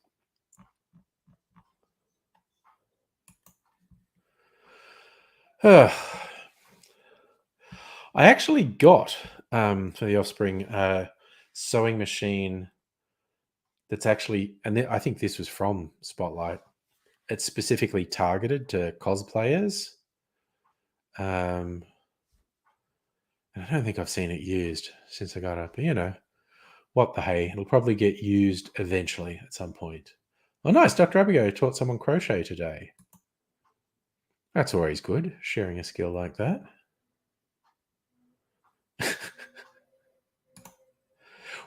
I actually got for the offspring a sewing machine that's actually, and I think this was from Spotlight. It's specifically targeted to cosplayers. And I don't think I've seen it used since I got it. But what the hey? It'll probably get used eventually at some point. Oh, nice. Dr. Abigail taught someone crochet today. That's always good, sharing a skill like that.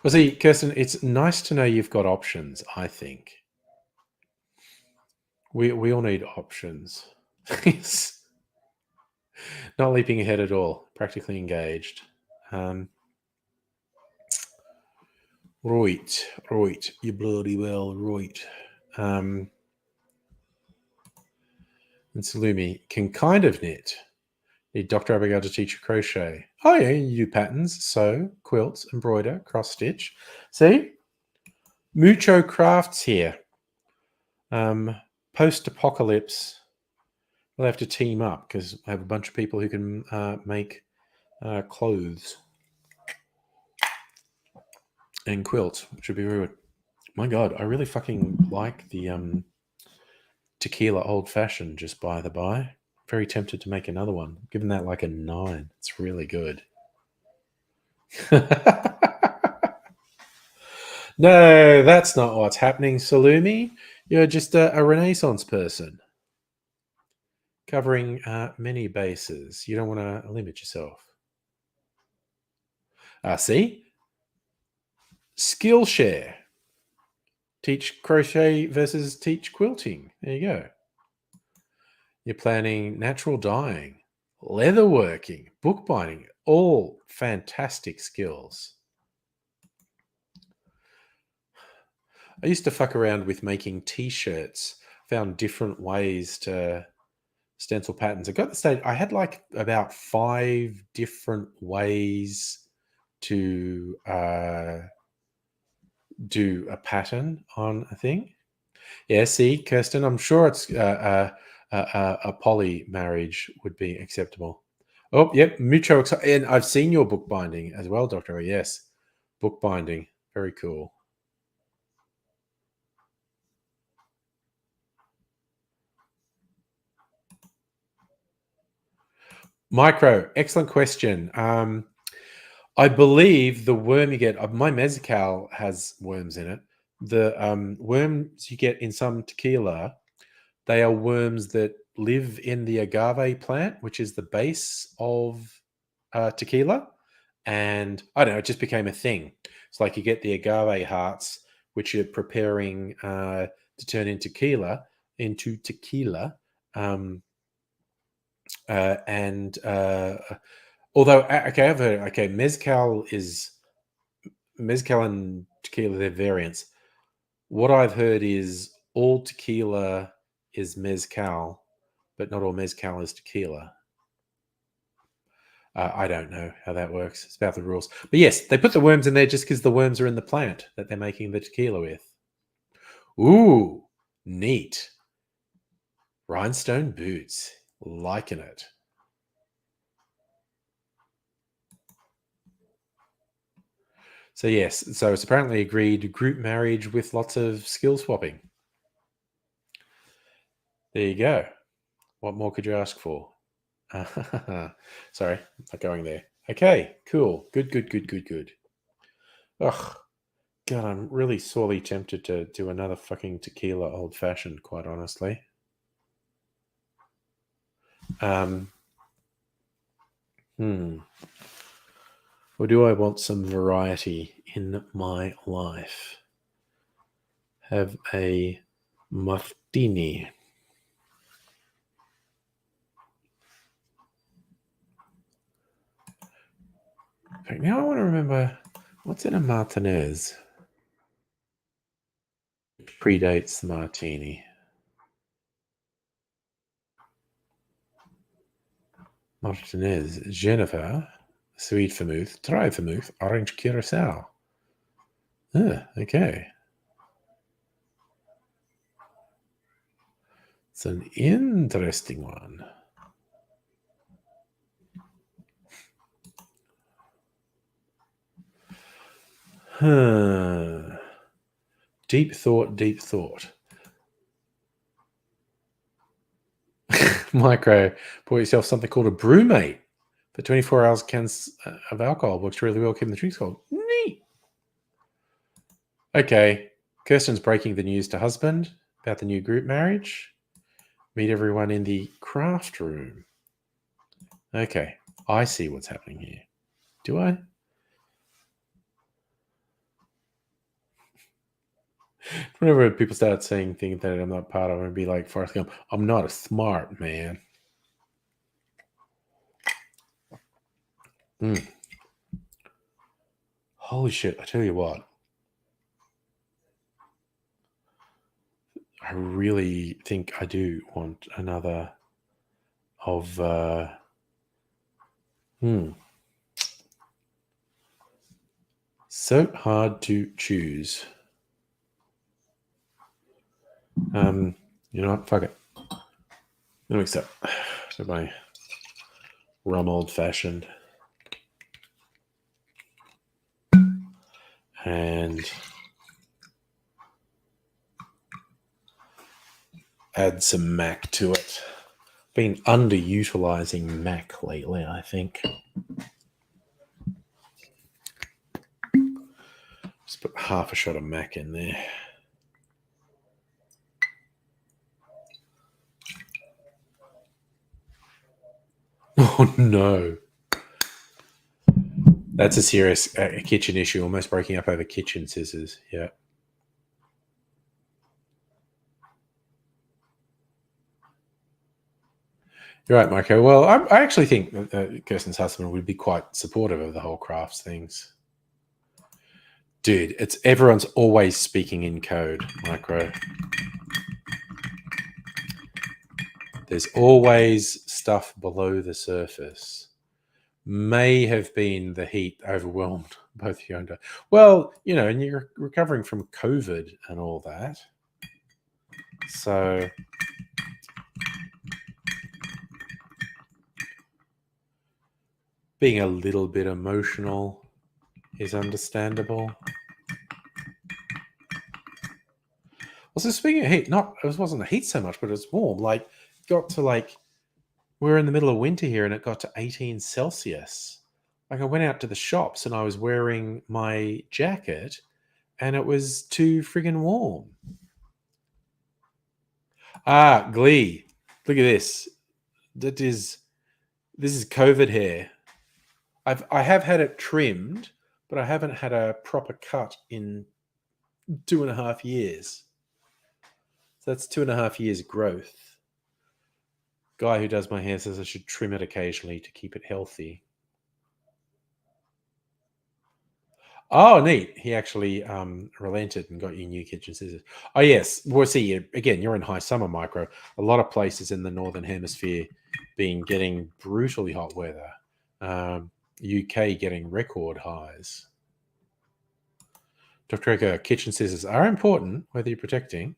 Well, see, Kirsten, it's nice to know you've got options, I think. We all need options. Not leaping ahead at all. Practically engaged. Right. You bloody well, right. And Salumi can kind of knit. Need Dr. Abigail to teach you crochet. Oh, yeah, you do patterns, sew, quilt, embroider, cross stitch. See? Mucho crafts here. Post-apocalypse, we'll have to team up because I have a bunch of people who can make clothes and quilt, which would be very good. My God, I really fucking like the tequila old-fashioned, just by the by. Very tempted to make another one. Given that like a 9. It's really good. No, that's not what's happening, Salumi. You're just a Renaissance person. Covering many bases. You don't want to limit yourself. See? Skillshare. Teach crochet versus teach quilting. There you go. You're planning natural dyeing, leatherworking, bookbinding, all fantastic skills. I used to fuck around with making t-shirts, found different ways to stencil patterns. I got to the stage, I had like about 5 different ways to do a pattern on a thing. Yeah, see, Kirsten, I'm sure it's a poly marriage would be acceptable. Oh, yep, mucho. And I've seen your bookbinding as well, Doctor. Yes, bookbinding. Very cool. Micro, excellent question. I believe the worm you get, my mezcal has worms in it. The worms you get in some tequila, they are worms that live in the agave plant, which is the base of tequila. And I don't know, it just became a thing. It's like you get the agave hearts, which you're preparing to turn into tequila. And although, okay, I've heard, okay, mezcal and tequila, they're variants. What I've heard is all tequila is mezcal, but not all mezcal is tequila. I don't know how that works. It's about the rules. But yes, they put the worms in there just because the worms are in the plant that they're making the tequila with. Ooh, neat. Rhinestone boots. Liking it. So yes, so it's apparently agreed group marriage with lots of skill swapping. There you go. What more could you ask for? Sorry, not going there. Okay, cool. Good. Ugh, God, I'm really sorely tempted to do another fucking tequila old fashioned, quite honestly. Hmm. Or do I want some variety in my life? Have a martini. Okay, now I want to remember what's in a Martinez. Predates the martini. Martinez, Jennifer, sweet vermouth, dry vermouth, orange curacao. Okay. It's an interesting one. Huh. Deep thought. Micro, bought yourself something called a brewmate for 24 hours cans of alcohol. Works really well keeping the drinks cold. Neat. Okay. Kirsten's breaking the news to husband about the new group marriage. Meet everyone in the craft room. Okay. I see what's happening here. Do I? Whenever people start saying things that I'm not part of, I'm going to be like, Forrest Gump, I'm not a smart man. Holy shit. I tell you what. I really think I do want another of so hard to choose. You know what? Fuck it. Let me accept. So my rum old fashioned. And add some Mac to it. Been underutilizing Mac lately, I think. Just put half a shot of Mac in there. Oh no. That's a serious kitchen issue, almost breaking up over kitchen scissors. Yeah. You're right, Marco. Well, I actually think that Kirsten's husband would be quite supportive of the whole crafts things. Dude, it's everyone's always speaking in code, Micro. There's always stuff below the surface. May have been the heat overwhelmed both you and I. Well, you know, and you're recovering from COVID and all that. So being a little bit emotional is understandable. Also, speaking of heat, it wasn't the heat so much, but it's warm. Like, got to like, we're in the middle of winter here, and it got to 18 Celsius. Like, I went out to the shops and I was wearing my jacket, and it was too friggin' warm. Glee. Look at this. This is COVID hair. I have had it trimmed, but I haven't had a proper cut in 2.5 years. So that's 2.5 years growth. Guy who does my hair says I should trim it occasionally to keep it healthy. Oh, neat. He actually relented and got you new kitchen scissors. Oh, yes. Well, see, again, you're in high summer, Micro. A lot of places in the Northern Hemisphere getting brutally hot weather. UK getting record highs. Dr. Echo, kitchen scissors are important, whether you're protecting.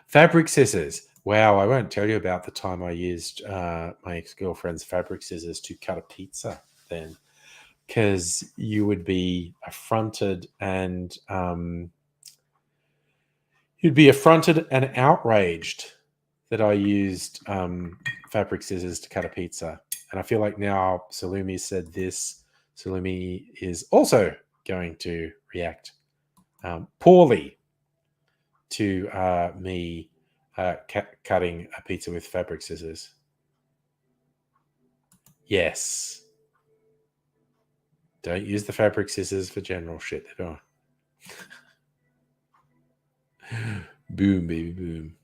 Fabric scissors. Wow, I won't tell you about the time I used my ex-girlfriend's fabric scissors to cut a pizza then. Because you would be affronted and outraged that I used fabric scissors to cut a pizza. And I feel like now Salumi said this, Salumi is also going to react poorly to me cutting a pizza with fabric scissors. Yes. Don't use the fabric scissors for general shit. Boom, baby, boom.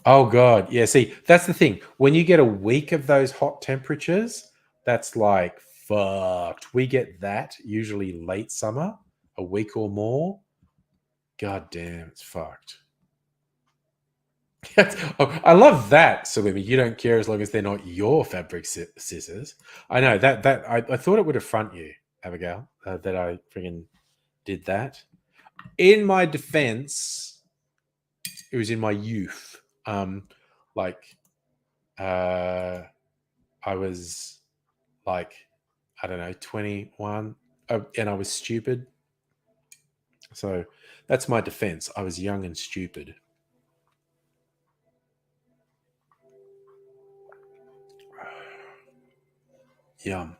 Oh god, yeah. See, that's the thing. When you get a week of those hot temperatures, that's like fucked. We get that usually late summer, a week or more. God damn, it's fucked. Oh, I love that, Salimi. You don't care as long as they're not your fabric scissors. I know that I thought it would affront you, Abigail, that I friggin' did that. In my defense, it was in my youth. Like uh I was like, I don't know, 21, and I was stupid. So that's my defense. I was young and stupid. Yum.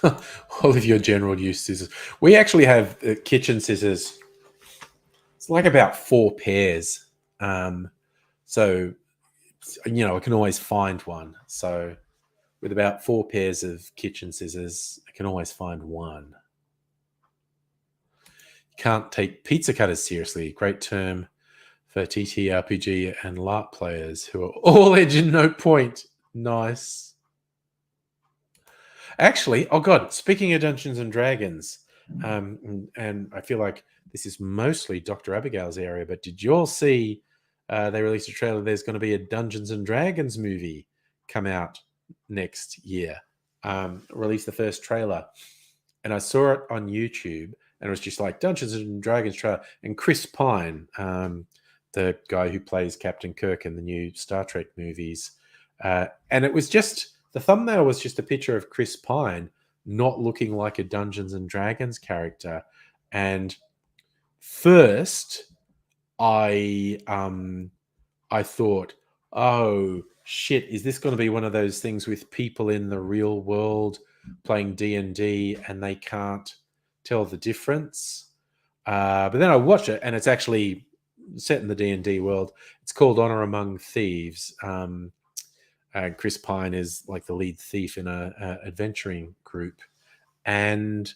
All of your general use scissors. We actually have kitchen scissors. It's like about 4 pairs. So, I can always find one. So, with about 4 pairs of kitchen scissors, I can always find one. Can't take pizza cutters seriously. Great term for TTRPG and LARP players who are all edge and no point. Nice. Actually, oh god, speaking of Dungeons and Dragons, and I feel like this is mostly Dr. Abigail's area, but did you all see they released a trailer? There's going to be a Dungeons and Dragons movie come out next year. Released the first trailer, and I saw it on YouTube, and it was just like Dungeons and Dragons trailer. And Chris Pine, the guy who plays Captain Kirk in the new Star Trek movies, and it was just the thumbnail was just a picture of Chris Pine not looking like a Dungeons and Dragons character. And first, I thought, oh shit, is this going to be one of those things with people in the real world playing D&D and they can't tell the difference? But then I watched it, and it's actually set in the D&D world. It's called Honor Among Thieves. Chris Pine is like the lead thief in a adventuring group, and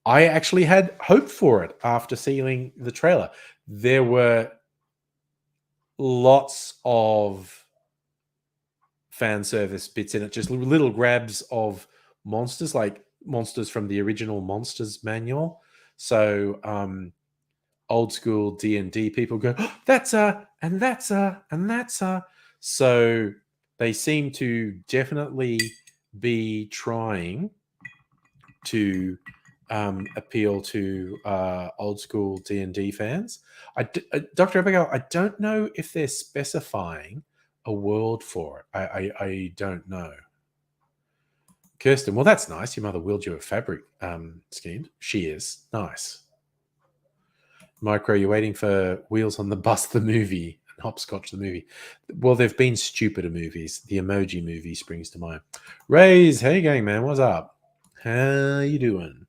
I actually had hope for it after seeing the trailer. There were lots of fan service bits in it, just little grabs of monsters, like monsters from the original Monsters manual. So old school D&D people go, oh, that's a, and that's a, and that's a. So they seem to definitely be trying to appeal to old school D&D fans. Dr. Abigail, I don't know if they're specifying a world for it. I don't know. Kirsten, well, that's nice. Your mother willed you a fabric scheme. She is. Nice. Micro, you're waiting for Wheels on the Bus, the movie, and Hopscotch, the movie. Well, there've been stupider movies. The Emoji Movie springs to mind. Raise, how you going, man? What's up? How you doing?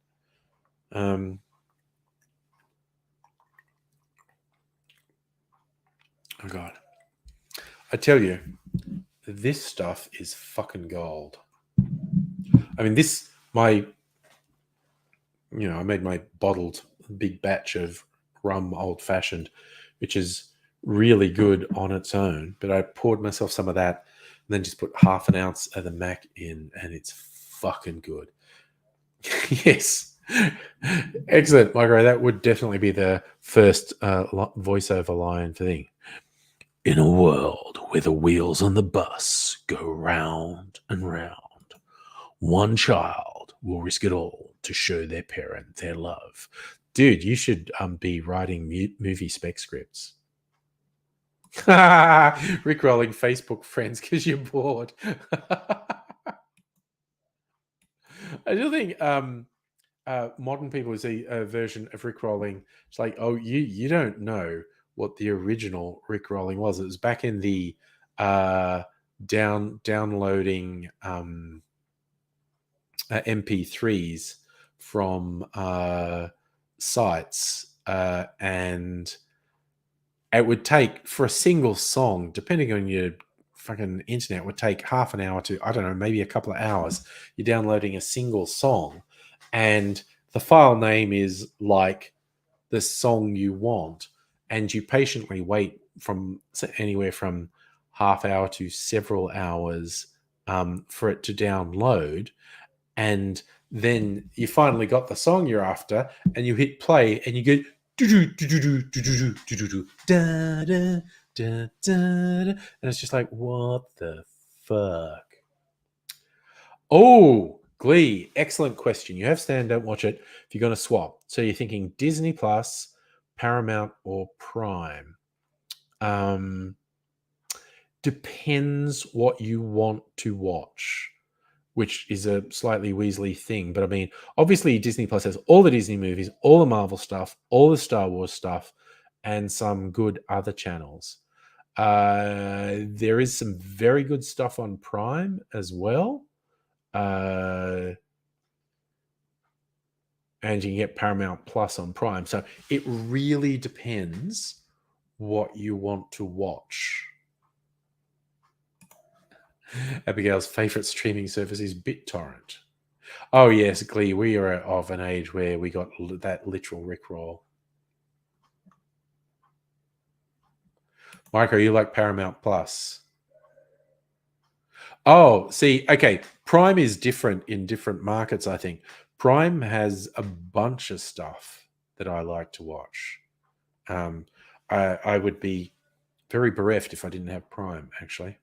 Oh God. I tell you, this stuff is fucking gold. I mean, I made my bottled big batch of rum old fashioned, which is really good on its own. But I poured myself some of that and then just put half an ounce of the Mac in, and it's fucking good. Yes. Excellent, Margaret. That would definitely be the first voiceover line thing. In a world where the wheels on the bus go round and round, one child will risk it all to show their parent their love. Dude, you should be writing movie spec scripts. Rickrolling Facebook friends because you're bored. I do think modern people see a version of Rickrolling. It's like, oh, you don't know what the original Rickrolling was. It was back in the downloading MP3s from sites, and it would take, for a single song, depending on your fucking internet, would take half an hour to, I don't know, maybe a couple of hours. You're downloading a single song, and the file name is like the song you want, and you patiently wait from anywhere from half hour to several hours for it to download, and then you finally got the song you're after, and you hit play, and you get and it's just like, what the fuck? Oh, Glee, excellent question. You have Stan, don't watch it if you're going to swap. So you're thinking Disney Plus, Paramount, or Prime. Depends what you want to watch, which is a slightly Weasley thing. But I mean, obviously Disney Plus has all the Disney movies, all the Marvel stuff, all the Star Wars stuff, and some good other channels. There is some very good stuff on Prime as well. And you can get Paramount Plus on Prime. So it really depends what you want to watch. Abigail's favorite streaming service is BitTorrent. Oh yes, Glee. We are of an age where we got that literal rickroll. Micro, you like Paramount Plus? Oh, see, okay. Prime is different in different markets, I think. Prime has a bunch of stuff that I like to watch. I would be very bereft if I didn't have Prime, actually.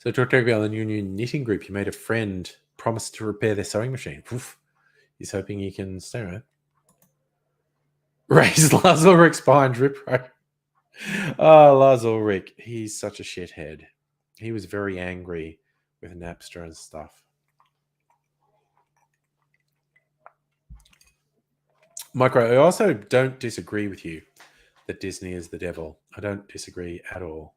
So, talk about the new knitting group. You made a friend promise to repair their sewing machine. Oof. He's hoping you can stay right. Raise Lars Ulrich's behind Rip. Oh, Lars Ulrich. He's such a shithead. He was very angry with Napster and stuff. Micro, I also don't disagree with you that Disney is the devil. I don't disagree at all.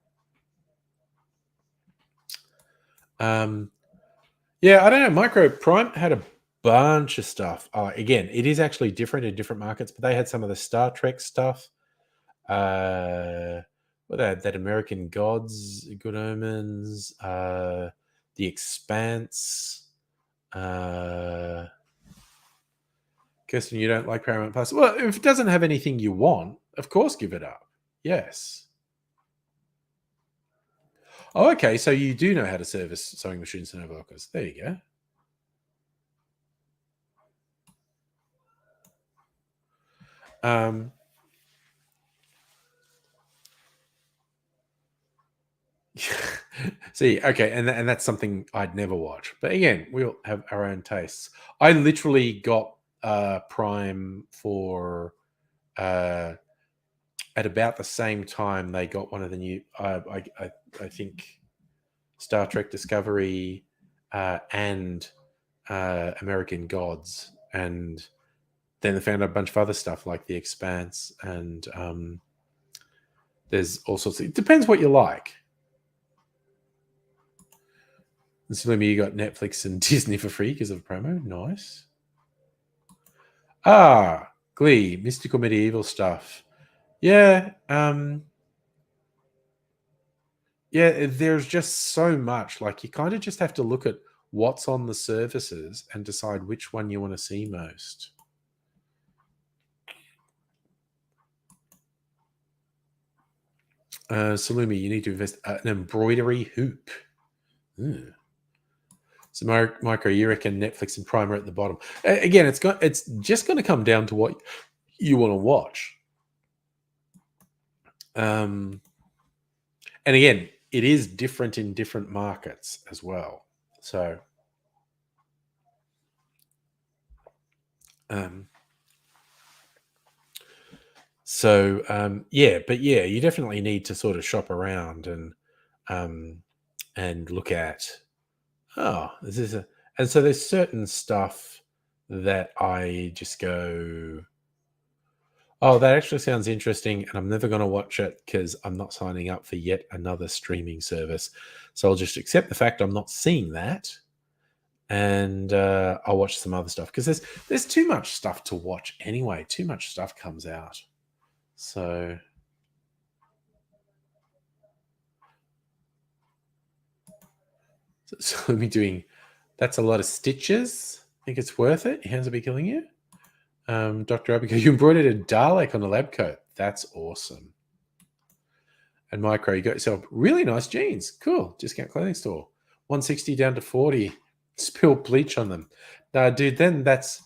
Yeah, I don't know. Micro Prime had a bunch of stuff. Again, it is actually different in different markets, but they had some of the Star Trek stuff. That American Gods, Good Omens, The Expanse. Kirsten, you don't like Paramount Plus? Well, if it doesn't have anything you want, of course, give it up. Yes. Oh, okay. So you do know how to service sewing machines and overlockers. There you go. See, okay, and that's something I'd never watch. But again, we'll have our own tastes. I literally got Prime for at about the same time they got one of the new. I think Star Trek Discovery and American Gods, and then they found a bunch of other stuff like The Expanse, and there's all sorts. It depends what you like. And Salumi, you got Netflix and Disney for free because of promo. Nice. Glee, mystical medieval stuff. Yeah. Yeah, there's just so much. Like, you kind of just have to look at what's on the services and decide which one you want to see most. Salumi, you need to invest an embroidery hoop. Ooh. So, Micro, you reckon Netflix and Prime are at the bottom? Again, it's just going to come down to what you want to watch. And again, it is different in different markets as well. So, yeah, but yeah, you definitely need to sort of shop around and look at. This is and so there's certain stuff that I just go, Oh, that actually sounds interesting, and I'm never going to watch it because I'm not signing up for yet another streaming service. So I'll just accept the fact I'm not seeing that, and I'll watch some other stuff because there's too much stuff to watch anyway. Too much stuff comes out. So, so me doing that's a lot of stitches. Think it's worth it? Your hands will be killing you. Dr. Abigail, you embroidered a Dalek on a lab coat. That's awesome. And Micro, you got yourself really nice jeans. Cool. Discount clothing store. 160 down to 40. Spill bleach on them. Dude, then that's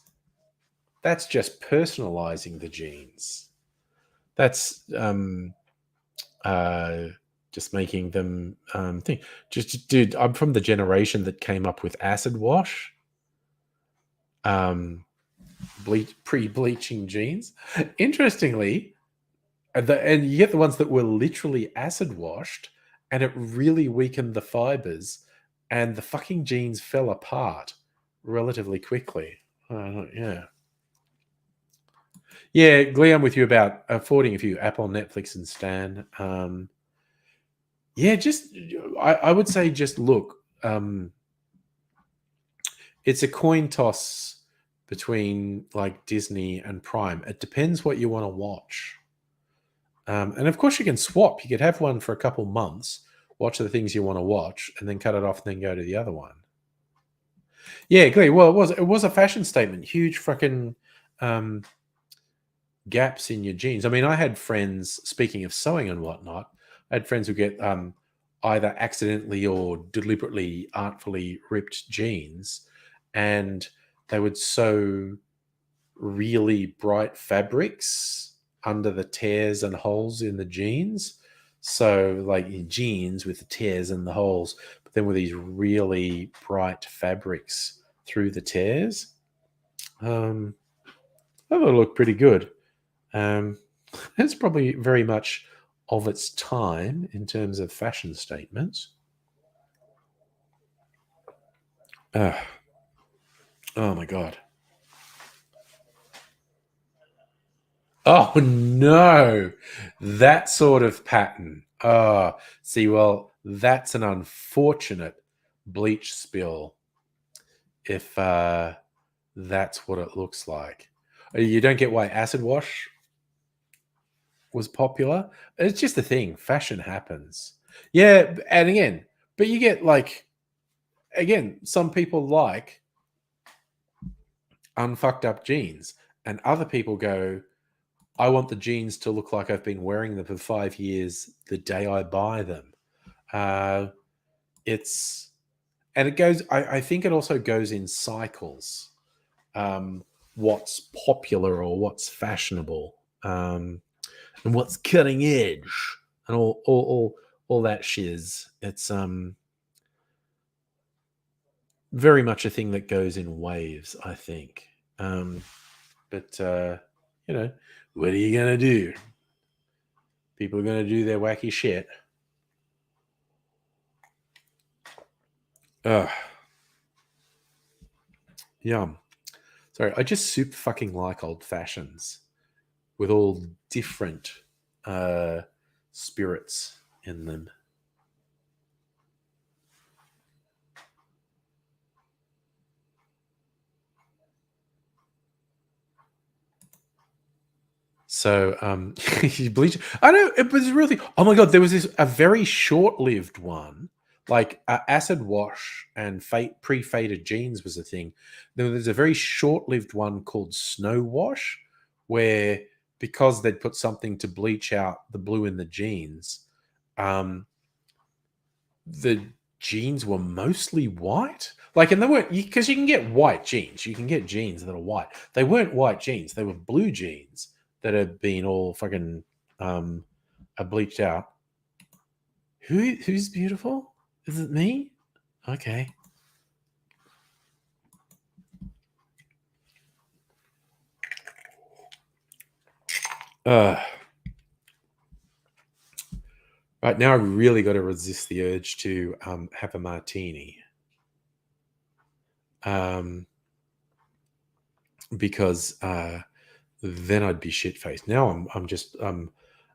just personalizing the jeans. That's uh just making them thing. Just dude, I'm from the generation that came up with acid wash. Pre-bleaching jeans. Interestingly, and you get the ones that were literally acid washed, and it really weakened the fibers, and the fucking jeans fell apart relatively quickly. Yeah, Glee, I'm with you about affording a few Apple, Netflix, and Stan. Yeah, just I would say just look. It's a coin toss between like Disney and Prime. It depends what you want to watch. And of course, you can swap. You could have one for a couple months, watch the things you want to watch, and then cut it off, and then go to the other one. Yeah, agree. Well, it was a fashion statement. Huge fucking gaps in your jeans. I mean, I had friends. Speaking of sewing and whatnot, I had friends who get either accidentally or deliberately, artfully ripped jeans, and they would sew really bright fabrics under the tears and holes in the jeans. So, like in jeans with the tears and the holes, but then with these really bright fabrics through the tears. That would look pretty good. It's probably very much of its time in terms of fashion statements. Oh my God. Oh no, that sort of pattern. Oh, see, well, that's an unfortunate bleach spill if that's what it looks like. You don't get why acid wash was popular. It's just a thing. Fashion happens. Yeah, and again, but you get like, again, some people like unfucked up jeans, and other people go, I want the jeans to look like I've been wearing them for 5 years the day I buy them. Uh, it's and it goes. I think it also goes in cycles. What's popular or what's fashionable, and what's cutting edge, and all that shiz. It's very much a thing that goes in waves, I think. But you know, what are you gonna do? People are gonna do their wacky shit. Ugh. Yum. Sorry, I just super fucking like old fashions with all different uh, spirits in them. So you bleach. I know it was really. Oh my god, there was this a very short-lived one, like acid wash and pre-faded jeans was a thing. There's a very short-lived one called snow wash, where because they'd put something to bleach out the blue in the jeans, um, the jeans were mostly white. Like, and they weren't because you can get white jeans. You can get jeans that are white. They weren't white jeans. They were blue jeans that had been all fucking bleached out. Who's beautiful? Is it me? Okay. Uh right now I really got to resist the urge to have a martini. Um because then I'd be shit-faced. Now I'm just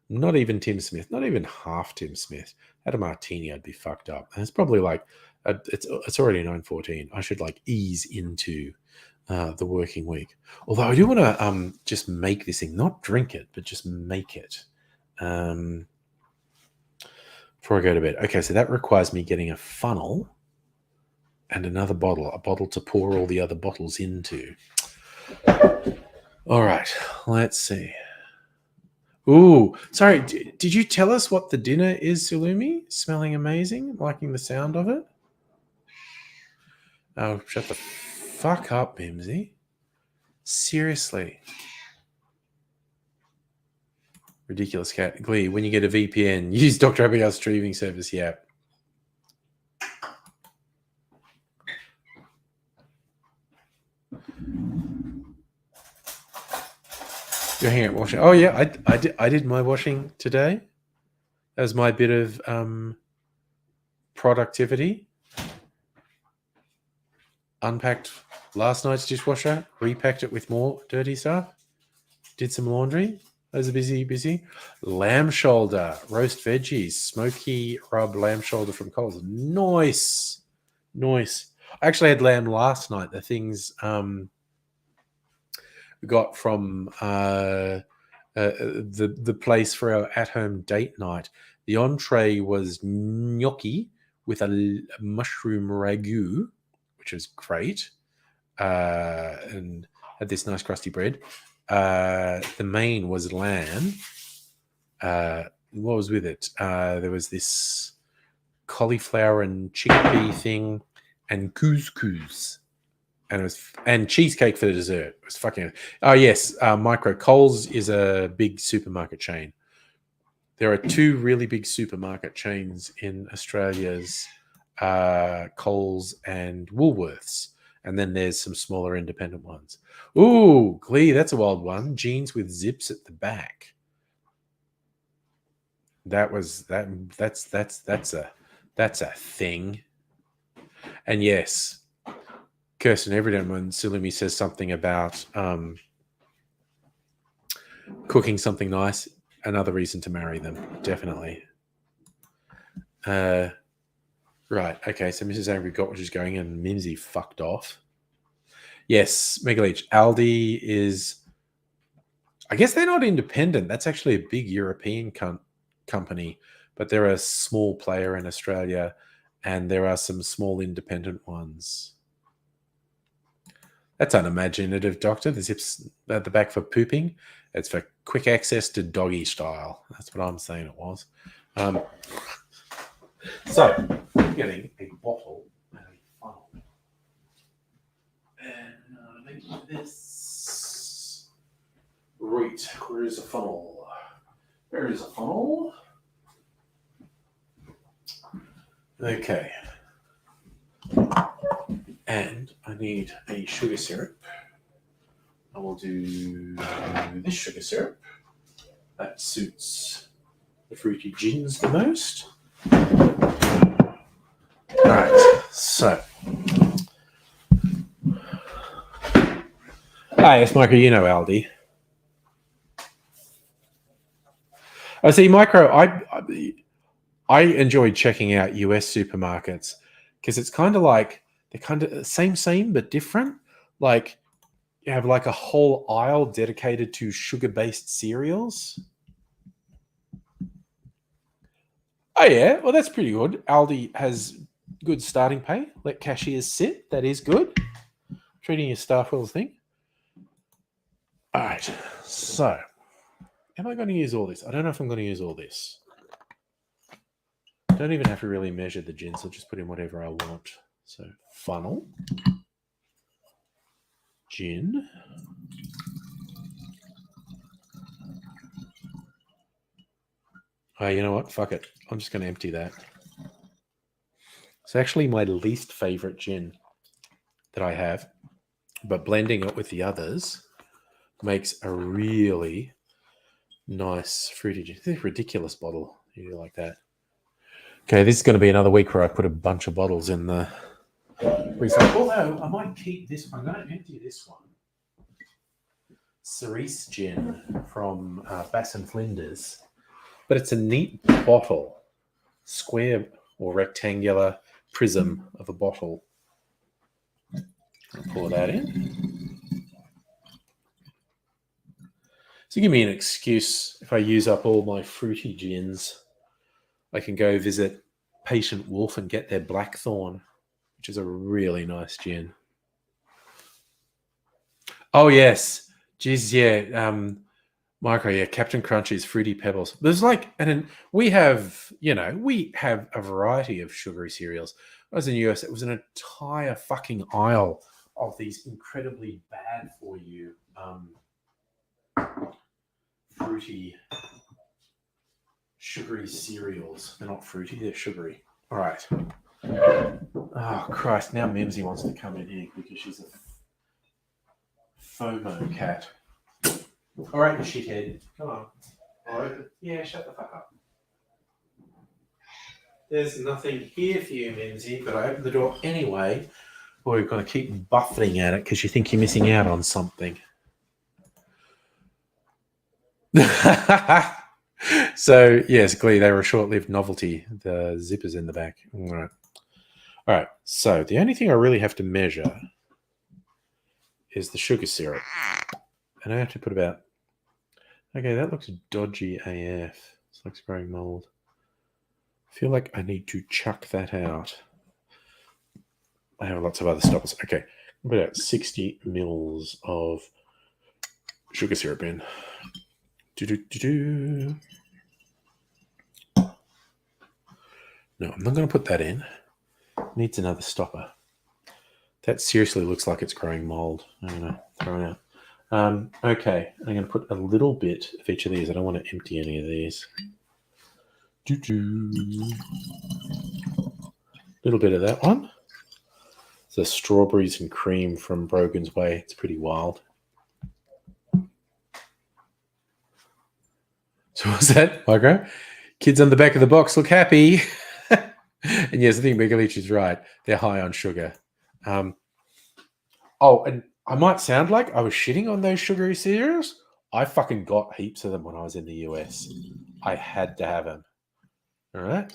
not even Tim Smith, not even half Tim Smith. Had a martini, I'd be fucked up. And it's probably like it's already 9:14. I should like ease into the working week. Although I do want to just make this thing, not drink it, but just make it before I go to bed. Okay, so that requires me getting a funnel and another bottle, a bottle to pour all the other bottles into. All right, let's see. Ooh, sorry, did you tell us what the dinner is, Sulumi? Smelling amazing? Liking the sound of it? Oh, shut the fuck up, Mimsy. Seriously. Ridiculous cat. Glee, when you get a VPN, use Dr. Abigail's streaming service. Yeah. You're hanging out washing. Oh yeah, I did my washing today. That was my bit of productivity. Unpacked last night's dishwasher, repacked it with more dirty stuff. Did some laundry. That was a busy. Lamb shoulder, roast veggies, smoky rub lamb shoulder from Coles. Nice. I actually had lamb last night. The things we got from the place for our at-home date night. The entree was gnocchi with a mushroom ragu, which was great, and had this nice crusty bread. The main was lamb. What was with it? There was this cauliflower and chickpea thing, and couscous, and cheesecake for the dessert. It was fucking. Oh yes, Micro Coles is a big supermarket chain. There are two really big supermarket chains in Australia's Coles and Woolworths. And then there's some smaller independent ones. Ooh, Glee, that's a wild one. Jeans with zips at the back. That's a thing. And yes, Kirsten, every time when Sulimi says something about cooking something nice, another reason to marry them, definitely. Right, okay, so Mrs. Avery got what she's going and Mimsy fucked off. Yes, Mega Leech. Aldi is... I guess they're not independent. That's actually a big European company, but they're a small player in Australia, and there are some small independent ones. That's unimaginative, Doctor. The zips at the back for pooping. It's for quick access to doggy style. That's what I'm saying it was. So, I'm getting a bottle and a funnel. And make this. Right, where is a funnel? There is a funnel. Okay. And I need a sugar syrup. I will do this sugar syrup. That suits the fruity gins the most. Alright, so. Yes, Micro, you know Aldi. I see, Micro, I enjoy checking out US supermarkets because it's kind of like, they're kind of same, but different. Like, you have like a whole aisle dedicated to sugar-based cereals. Oh, yeah. Well, that's pretty good. Aldi has good starting pay. Let cashiers sit. That is good. Treating your staff well, thing. All right. So, am I going to use all this? I don't know if I'm going to use all this. Don't even have to really measure the gins. I'll just put in whatever I want. So, funnel. Gin. Oh, you know what? Fuck it. I'm just going to empty that. It's actually my least favorite gin that I have, but blending it with the others makes a really nice fruity gin. It's a ridiculous bottle. You like that? Okay, this is going to be another week where I put a bunch of bottles in the refill. Although I might keep this one. I'm going to empty this one. cerise gin from Bass and Flinders, but it's a neat bottle, square or rectangular prism of a bottle. I'll pour that in. So give me an excuse if I use up all my fruity gins. I can go visit Patient Wolf and get their Blackthorn, which is a really nice gin. Oh, yes. Geez, yeah. Micro, yeah, Captain Crunch's Fruity Pebbles. There's and we have a variety of sugary cereals. When I was in the US, it was an entire fucking aisle of these incredibly bad for you fruity, sugary cereals. They're not fruity, they're sugary. All right. Oh, Christ. Now Mimsy wants to come in here because she's a FOMO cat. All right, you shithead. Come on. All right. Yeah, shut the fuck up. There's nothing here for you, Mimsy, but I opened the door anyway. Boy, you're going to keep buffeting at it because you think you're missing out on something. So, yes, Glee, they were a short-lived novelty. The zipper's in the back. All right. So, the only thing I really have to measure is the sugar syrup. And I have to put about... Okay, that looks dodgy AF. This looks growing mold. I feel like I need to chuck that out. I have lots of other stoppers. Okay, put out 60 mils of sugar syrup in. No, I'm not going to put that in. It needs another stopper. That seriously looks like it's growing mold. I'm going to throw it out. Okay, I'm going to put a little bit of each of these. I don't want to empty any of these. Little bit of that one. The strawberries and cream from Brogan's Way. It's pretty wild. So what's that, Micro? Kids on the back of the box look happy. And yes, I think Megalich is right. They're high on sugar. And I might sound like I was shitting on those sugary cereals. I fucking got heaps of them when I was in the US. I had to have them. All right.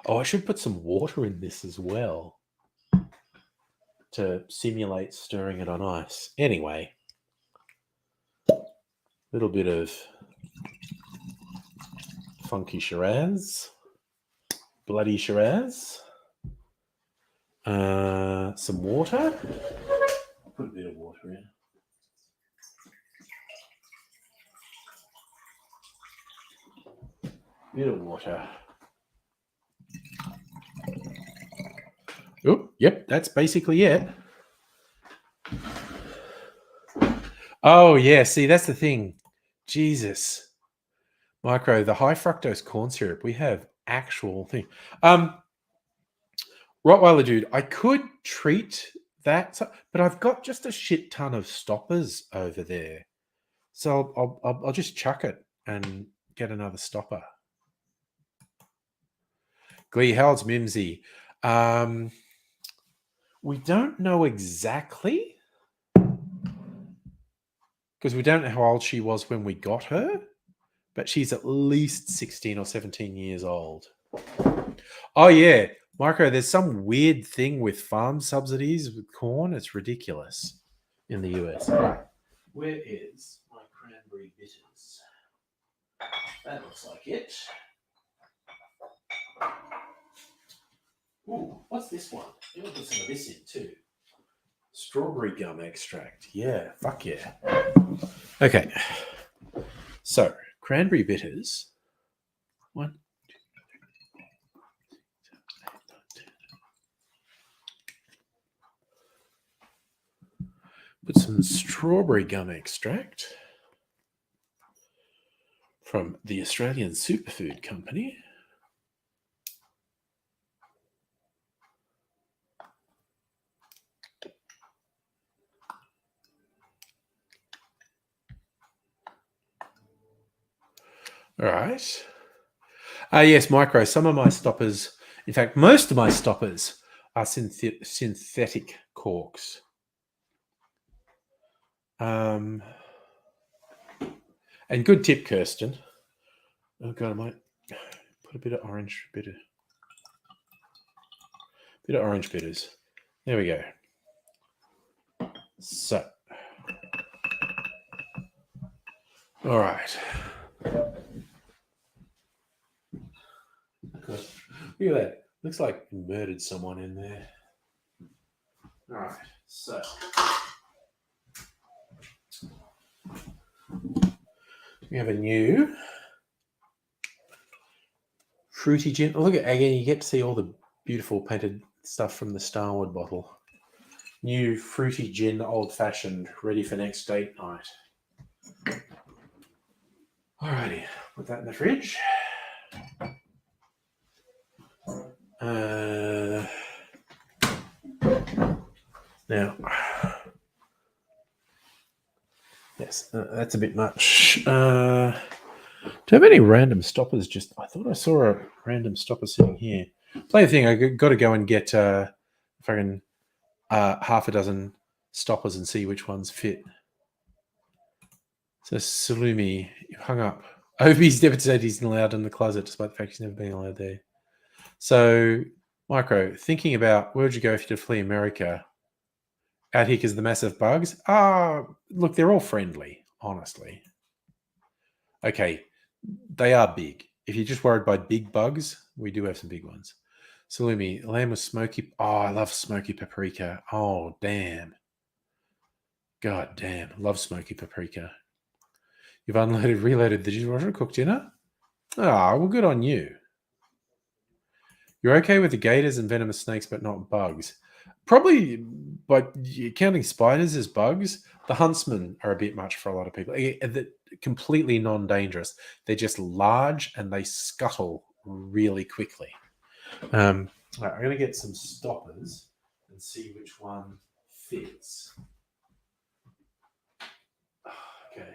Oh, I should put some water in this as well to simulate stirring it on ice. Anyway, a little bit of funky Shiraz, bloody Shiraz, some water. Put a bit of water in. Bit of water. Oh, yep, that's basically it. Oh, yeah, see, that's the thing. Jesus. Micro, the high fructose corn syrup, we have actual thing. Rottweiler dude, I could treat that, but I've got just a shit ton of stoppers over there. So I'll just chuck it and get another stopper. Glee, how old's Mimsy? We don't know exactly because we don't know how old she was when we got her, but she's at least 16 or 17 years old. Oh, yeah. Marco, there's some weird thing with farm subsidies with corn. It's ridiculous in the US. Right. Where is my cranberry bitters? That looks like it. Ooh, what's this one? You want to put some of this in too. Strawberry gum extract. Yeah, fuck yeah. Okay. So, cranberry bitters. 1, 2, 3, 4, 5, 6, 7, 8, 9, 10. Put some strawberry gum extract from the Australian Superfood Company. All right. Yes, Micro. Some of my stoppers, in fact, most of my stoppers are synthetic corks. And good tip, Kirsten. Oh god, I might put a bit of orange bitter. Bit of orange bitters. There we go. So, all right. Look at that. Looks like you murdered someone in there. All right. So, we have a new fruity gin. Oh, look at again. You get to see all the beautiful painted stuff from the Starwood bottle. New fruity gin, old fashioned, ready for next date night. Alrighty, put that in the fridge. Now, yes, that's a bit much. Do you have any random stoppers? Just I thought I saw a random stopper sitting here. Play the thing. I got to go and get fucking half a dozen stoppers and see which ones fit. So Salumi, you hung up. Obi's never said he's allowed in the closet, despite the fact he's never been allowed there. So, Micro, thinking about where would you go if you to flee America? Out here because the massive bugs? Look, they're all friendly, honestly. Okay, they are big. If you're just worried by big bugs, we do have some big ones. Salumi, lamb with smoky. Oh, I love smoky paprika. Oh, damn. God damn. Love smoky paprika. You've unloaded, reloaded the dishwasher, cooked dinner? Ah, well, good on you. You're okay with the gators and venomous snakes, but not bugs. Probably, but counting spiders as bugs, the huntsmen are a bit much for a lot of people. They're completely non-dangerous. They're just large and they scuttle really quickly. Right, I'm going to get some stoppers and see which one fits. Okay.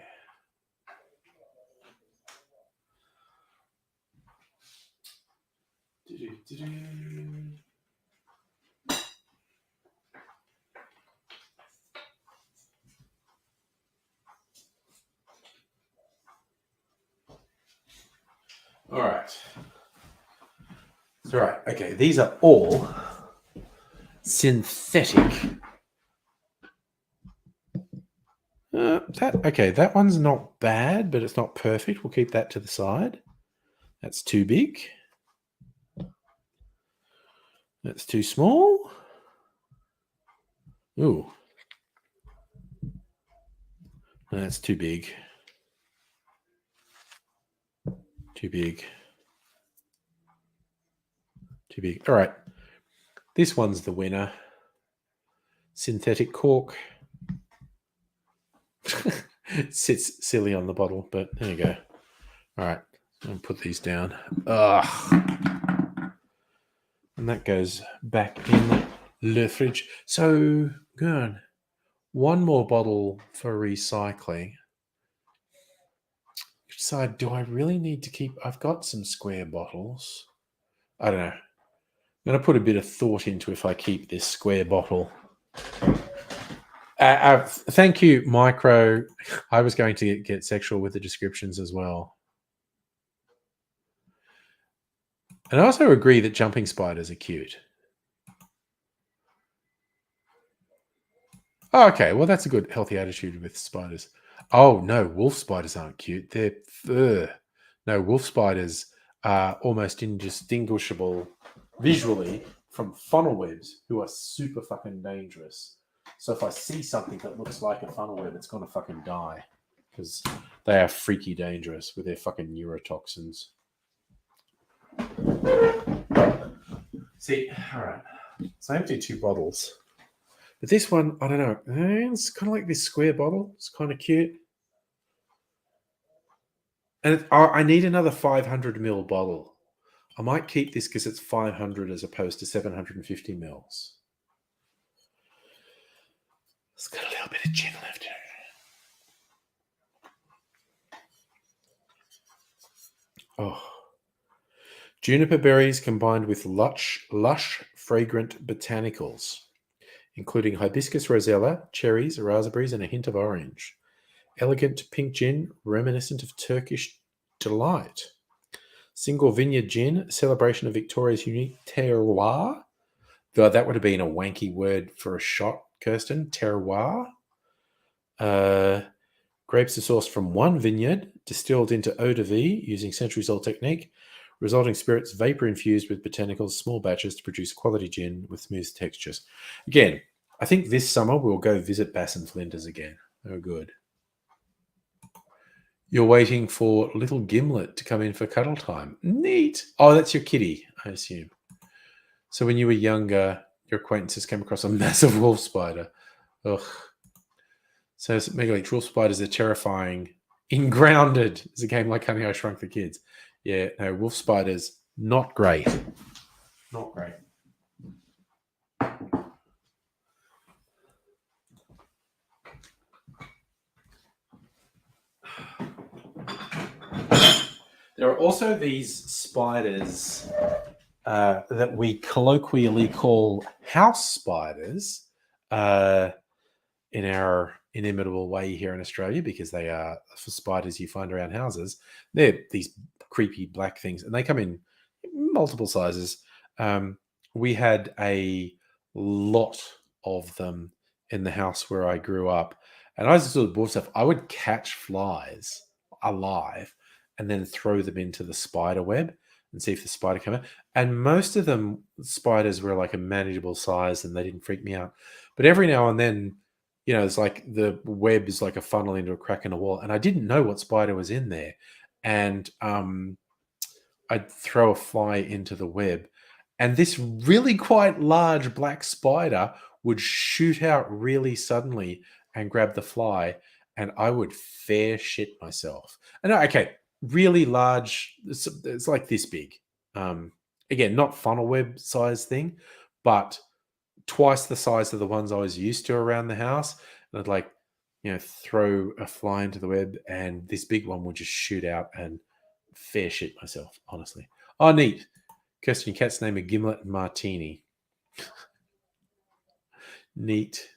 All right. All right. Okay. These are all synthetic. That one's not bad, but it's not perfect. We'll keep that to the side. That's too big. That's too small. Ooh. That's too big. Too big. Too big. All right. This one's the winner. Synthetic cork. It sits silly on the bottle, but there you go. All right. I'll put these down. Ugh. And that goes back in the fridge. So, good. One more bottle for recycling. Decide, do I really need to keep... I've got some square bottles. I don't know. I'm going to put a bit of thought into if I keep this square bottle. Thank you, Micro. I was going to get sexual with the descriptions as well. And I also agree that jumping spiders are cute. Oh, okay, well, that's a good, healthy attitude with spiders. Oh, no, wolf spiders aren't cute. They're... No, wolf spiders are almost indistinguishable visually from funnel webs, who are super fucking dangerous. So if I see something that looks like a funnel web, it's going to fucking die. Because they are freaky dangerous with their fucking neurotoxins. See, all right. So I emptied 2 bottles. But this one, I don't know. It's kind of like this square bottle. It's kind of cute. And I need another 500 ml bottle. I might keep this because it's 500 as opposed to 750 mils. It's got a little bit of gin left in it. Oh. Juniper berries combined with lush, fragrant botanicals. including hibiscus rosella, cherries, raspberries, and a hint of orange. Elegant pink gin, reminiscent of Turkish delight. Single vineyard gin, celebration of Victoria's unique terroir. God, that would have been a wanky word for a shot, Kirsten. Terroir. Grapes are sourced from one vineyard, distilled into eau de vie using centuries-old technique. Resulting spirits vapor infused with botanicals, small batches to produce quality gin with smooth textures. Again, I think this summer we'll go visit Bass and Flinders again. They're good. You're waiting for little Gimlet to come in for cuddle time. Neat. Oh, that's your kitty, I assume. So when you were younger, your acquaintances came across a massive wolf spider. Ugh. So Megalithic wolf spiders are terrifying. In Grounded is a game like Honey, I Shrunk the Kids. Yeah, no, wolf spiders, not great. Not great. There are also these spiders that we colloquially call house spiders in our inimitable way here in Australia, because they are for spiders you find around houses. They're these creepy black things, and they come in multiple sizes. We had a lot of them in the house where I grew up, and I was sort of bored stuff. I would catch flies alive and then throw them into the spider web and see if the spider came out. And most of them, spiders were like a manageable size and they didn't freak me out. But every now and then, you know, it's like the web is like a funnel into a crack in a wall. And I didn't know what spider was in there. And I'd throw a fly into the web. And this really quite large black spider would shoot out really suddenly and grab the fly. And I would fair shit myself. And okay, really large, it's like this big. Again, not funnel web size thing, but twice the size of the ones I was used to around the house. And I'd like, you know, throw a fly into the web and this big one would just shoot out and fair shit myself, honestly. Oh, neat. Kirsten, your cat's name are Gimlet and Martini. Neat.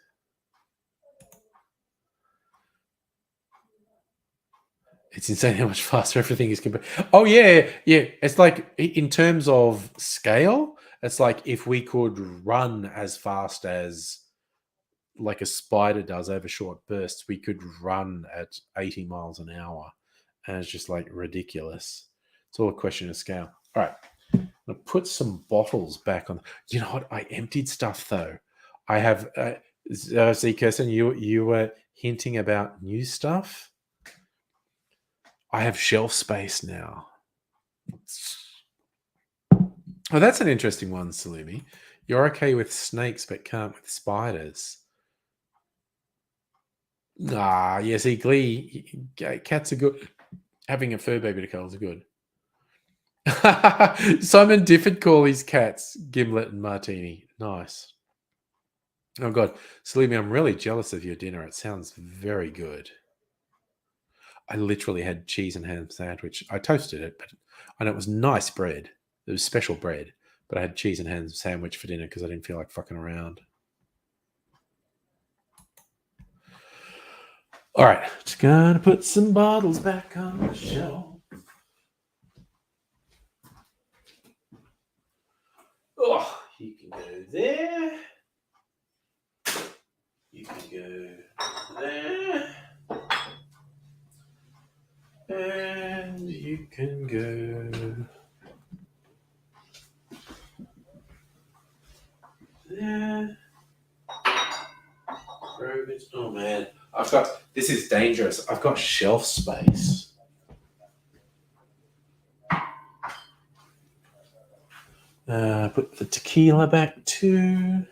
It's insane how much faster everything is compared. Oh, yeah. It's like in terms of scale, it's like if we could run as fast as like a spider does over short bursts, we could run at 80 miles an hour. And it's just like ridiculous. It's all a question of scale. All right. I'm going to put some bottles back on. You know what? I emptied stuff though. I have, see, Kirsten, you were hinting about new stuff. I have shelf space now. Oh, that's an interesting one, Salumi. You're okay with snakes, but can't with spiders. Ah, yeah, see, Glee, cats are good. Having a fur baby to cuddle is good. Simon Difford call his cats Gimlet and Martini. Nice. Oh, God. Salumi, I'm really jealous of your dinner. It sounds very good. I literally had cheese and ham sandwich. I toasted it, but I know it was nice bread. It was special bread, but I had cheese and ham sandwich for dinner because I didn't feel like fucking around. All right, just gonna put some bottles back on the shelf. Oh, you can go there. You can go there. And you can go there. Oh man, this is dangerous. I've got shelf space. Put the tequila back too.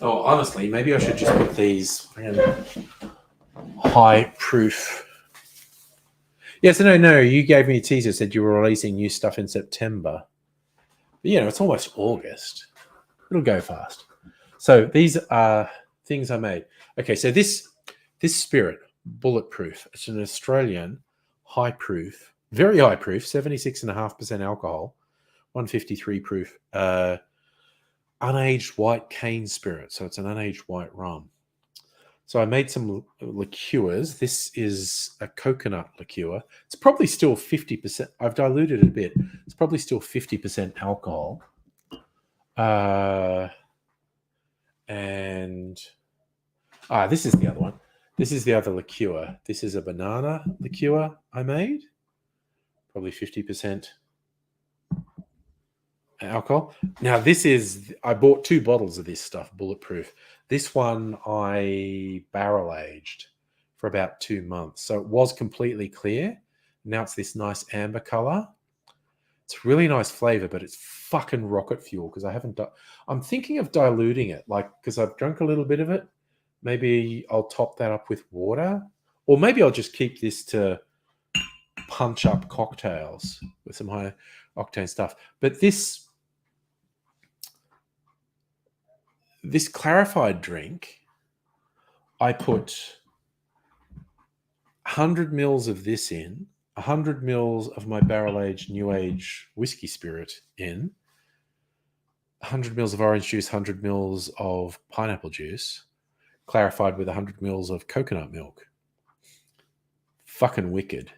Oh, honestly, maybe I should just put these high proof. Yes, no. You gave me a teaser, said you were releasing new stuff in September. But, you know, it's almost August. It'll go fast. So these are things I made. Okay, so this spirit, Bulletproof. It's an Australian high proof, very high proof, 76.5% alcohol, 153 proof. Unaged white cane spirit. So it's an unaged white rum. So I made some liqueurs. This is a coconut liqueur. It's probably still 50%. I've diluted it a bit. It's probably still 50% alcohol. And this is the other one. This is the other liqueur. This is a banana liqueur I made. Probably 50% alcohol. Now, I bought 2 bottles of this stuff, bulletproof. This one I barrel aged for about 2 months. So it was completely clear. Now it's this nice amber color. It's really nice flavor, but it's fucking rocket fuel because I'm thinking of diluting it, like, because I've drunk a little bit of it. Maybe I'll top that up with water, or maybe I'll just keep this to punch up cocktails with some high octane stuff. But this clarified drink, I put 100 mils of this in, 100 mils of my barrel-aged New Age whiskey spirit in, 100 mils of orange juice, 100 mils of pineapple juice, clarified with 100 mils of coconut milk. Fucking wicked.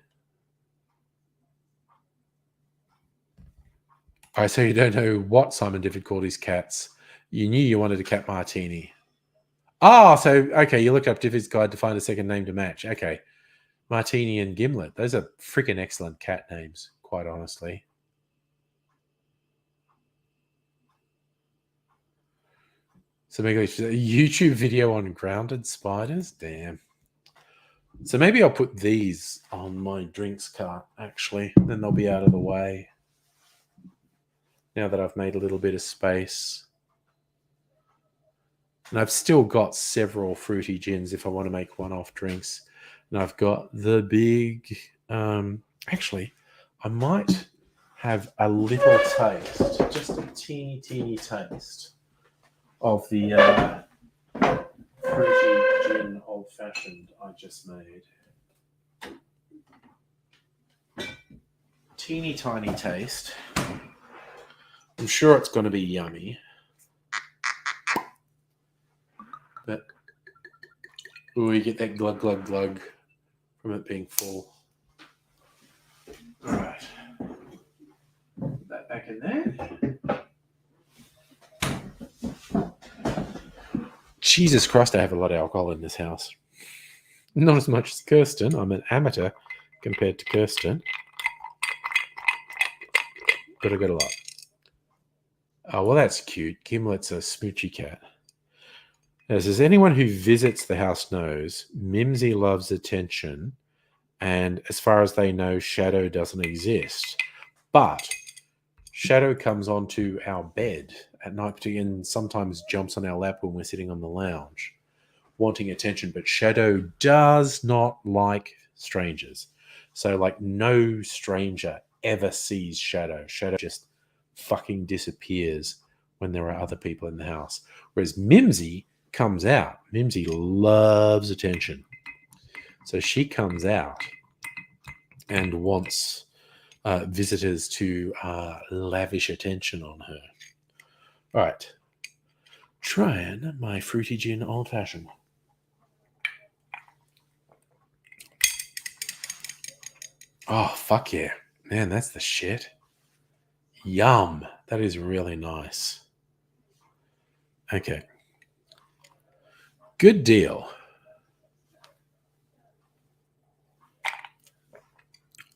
All right, so you don't know what Simon Difford called his cats. You knew you wanted a cat martini. So, okay, you looked up Difford's Guide to find a second name to match. Okay. Martini and Gimlet. Those are freaking excellent cat names, quite honestly. So maybe a YouTube video on grounded spiders? Damn. So maybe I'll put these on my drinks cart, actually. Then they'll be out of the way. Now that I've made a little bit of space. And I've still got several fruity gins if I want to make one-off drinks. And I've got the big... actually, I might have a little taste, just a teeny taste of the fruity gin old-fashioned I just made. Teeny tiny taste. I'm sure it's going to be yummy. But, ooh, you get that glug, glug, glug from it being full. All right. Put that back in there. Jesus Christ, I have a lot of alcohol in this house. Not as much as Kirsten. I'm an amateur compared to Kirsten. But I got a lot. Oh, well, that's cute. Gimlet's a smoochy cat. As anyone who visits the house knows, Mimsy loves attention, and as far as they know, Shadow doesn't exist. But Shadow comes onto our bed at night and sometimes jumps on our lap when we're sitting on the lounge, wanting attention. But Shadow does not like strangers. So, like, no stranger ever sees Shadow. Shadow just fucking disappears when there are other people in the house. Whereas Mimsy comes out. Mimsy loves attention. So she comes out and wants visitors to lavish attention on her. All right. Trying my fruity gin old fashioned. Oh, fuck yeah. Man, that's the shit. Yum. That is really nice. Okay. Good deal.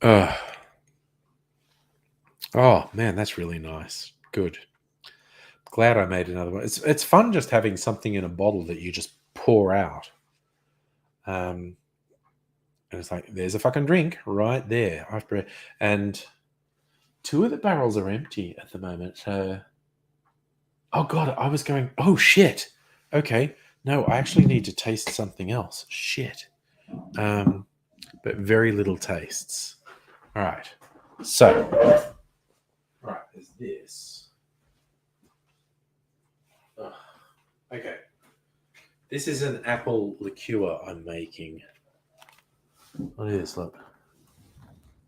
Oh, man, that's really nice. Good. Glad I made another one. It's fun just having something in a bottle that you just pour out. And it's like, there's a fucking drink right there. And 2 of the barrels are empty at the moment. Oh, God, I was going, oh, shit. Okay. No, I actually need to taste something else. Shit. But very little tastes. All right. So, all right, there's this. Okay. This is an apple liqueur I'm making. What is this? Look.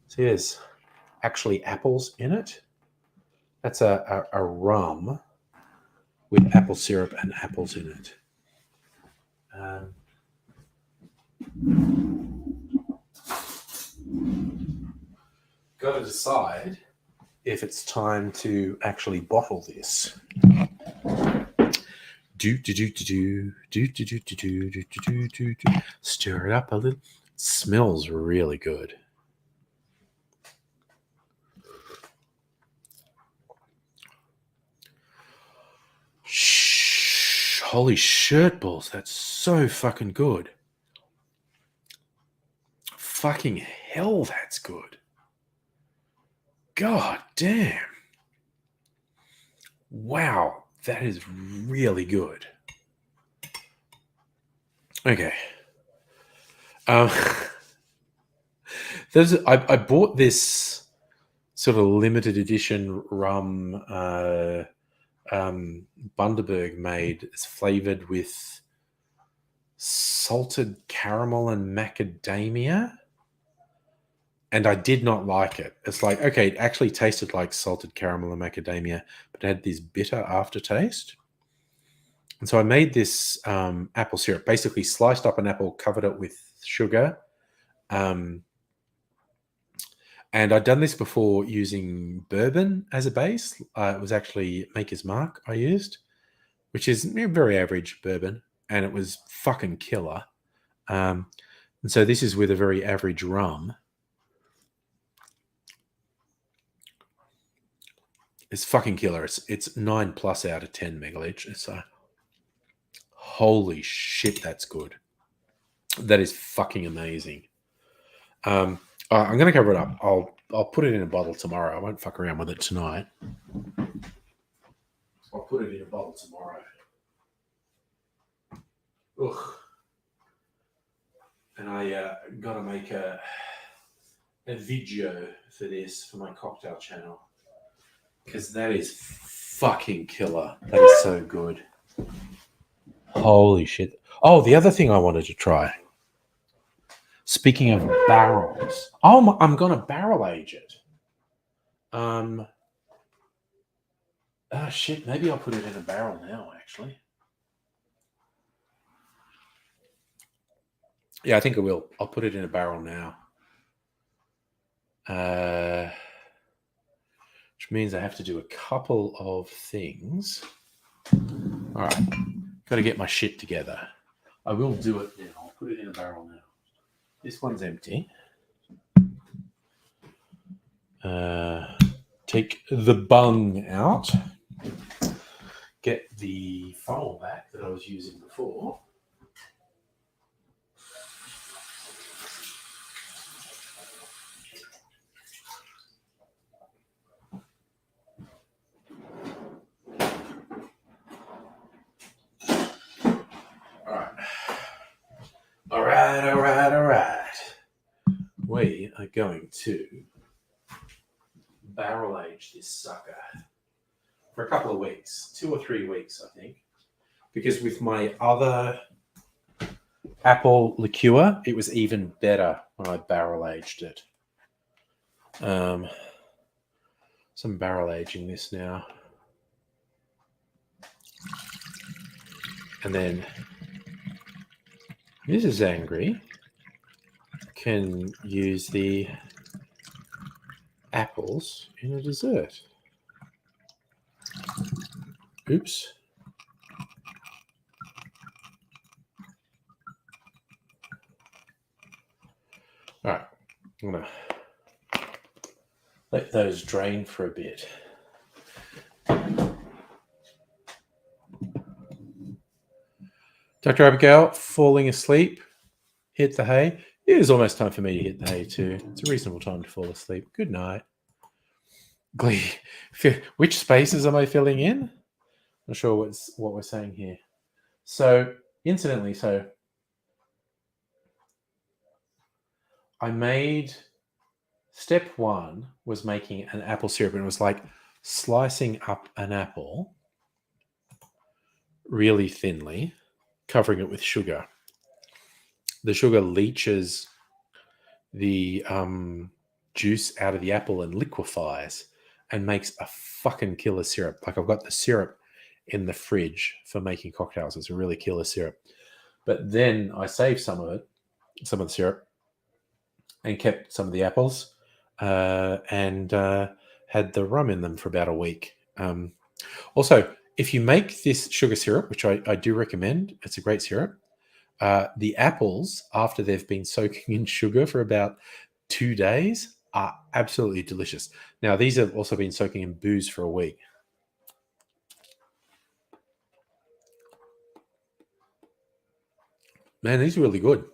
See, there's actually apples in it. That's a rum with apple syrup and apples in it. Got to decide if it's time to actually bottle this. Stir it up a little. It smells really good. Holy shirt balls, that's so fucking good. Fucking hell, that's good. God damn. Wow, that is really good. Okay. I bought this sort of limited edition rum Bundaberg made. It's flavored with salted caramel and macadamia. And I did not like it. It's like, okay, it actually tasted like salted caramel and macadamia, but it had this bitter aftertaste. And so I made this apple syrup, basically sliced up an apple, covered it with sugar. And I'd done this before using bourbon as a base. It was actually Maker's Mark I used, which is very average bourbon, and it was fucking killer. And so this is with a very average rum. It's fucking killer. It's 9+ out of 10 megaliter. So holy shit, that's good. That is fucking amazing. I'm gonna cover it up. I'll put it in a bottle tomorrow. I won't fuck around with it tonight. I'll put it in a bottle tomorrow. Ugh. And I gotta make a video for this for my cocktail channel, because that is fucking killer. That is so good. Holy shit. Oh, the other thing I wanted to try. Speaking of barrels. Oh, I'm going to barrel age it. Shit. Maybe I'll put it in a barrel now, actually. Yeah, I think I will. I'll put it in a barrel now. Which means I have to do a couple of things. All right. Got to get my shit together. I will do it now. I'll put it in a barrel now. This one's empty. Take the bung out. Get the funnel back that I was using before. All right. We are going to barrel age this sucker for a couple of weeks, 2 or 3 weeks, I think. Because with my other apple liqueur, it was even better when I barrel aged it. So I'm barrel aging this now. And then Mrs. Angry can use the apples in a dessert. Oops. All right. I'm going to let those drain for a bit. Dr. Abigail, falling asleep. Hit the hay. It is almost time for me to hit the hay too. It's a reasonable time to fall asleep. Good night. Glee. Which spaces am I filling in? Not sure what we're saying here. So, incidentally, I made step 1 was making an apple syrup, and it was like slicing up an apple really thinly, covering it with sugar. The sugar leaches the juice out of the apple and liquefies, and makes a fucking killer syrup. Like I've got the syrup in the fridge for making cocktails. It's a really killer syrup. But then I saved some of the syrup, and kept some of the apples, and had the rum in them for about a week. Also, if you make this sugar syrup, which I do recommend, it's a great syrup. The apples, after they've been soaking in sugar for about 2 days, are absolutely delicious. Now, these have also been soaking in booze for a week. Man, these are really good.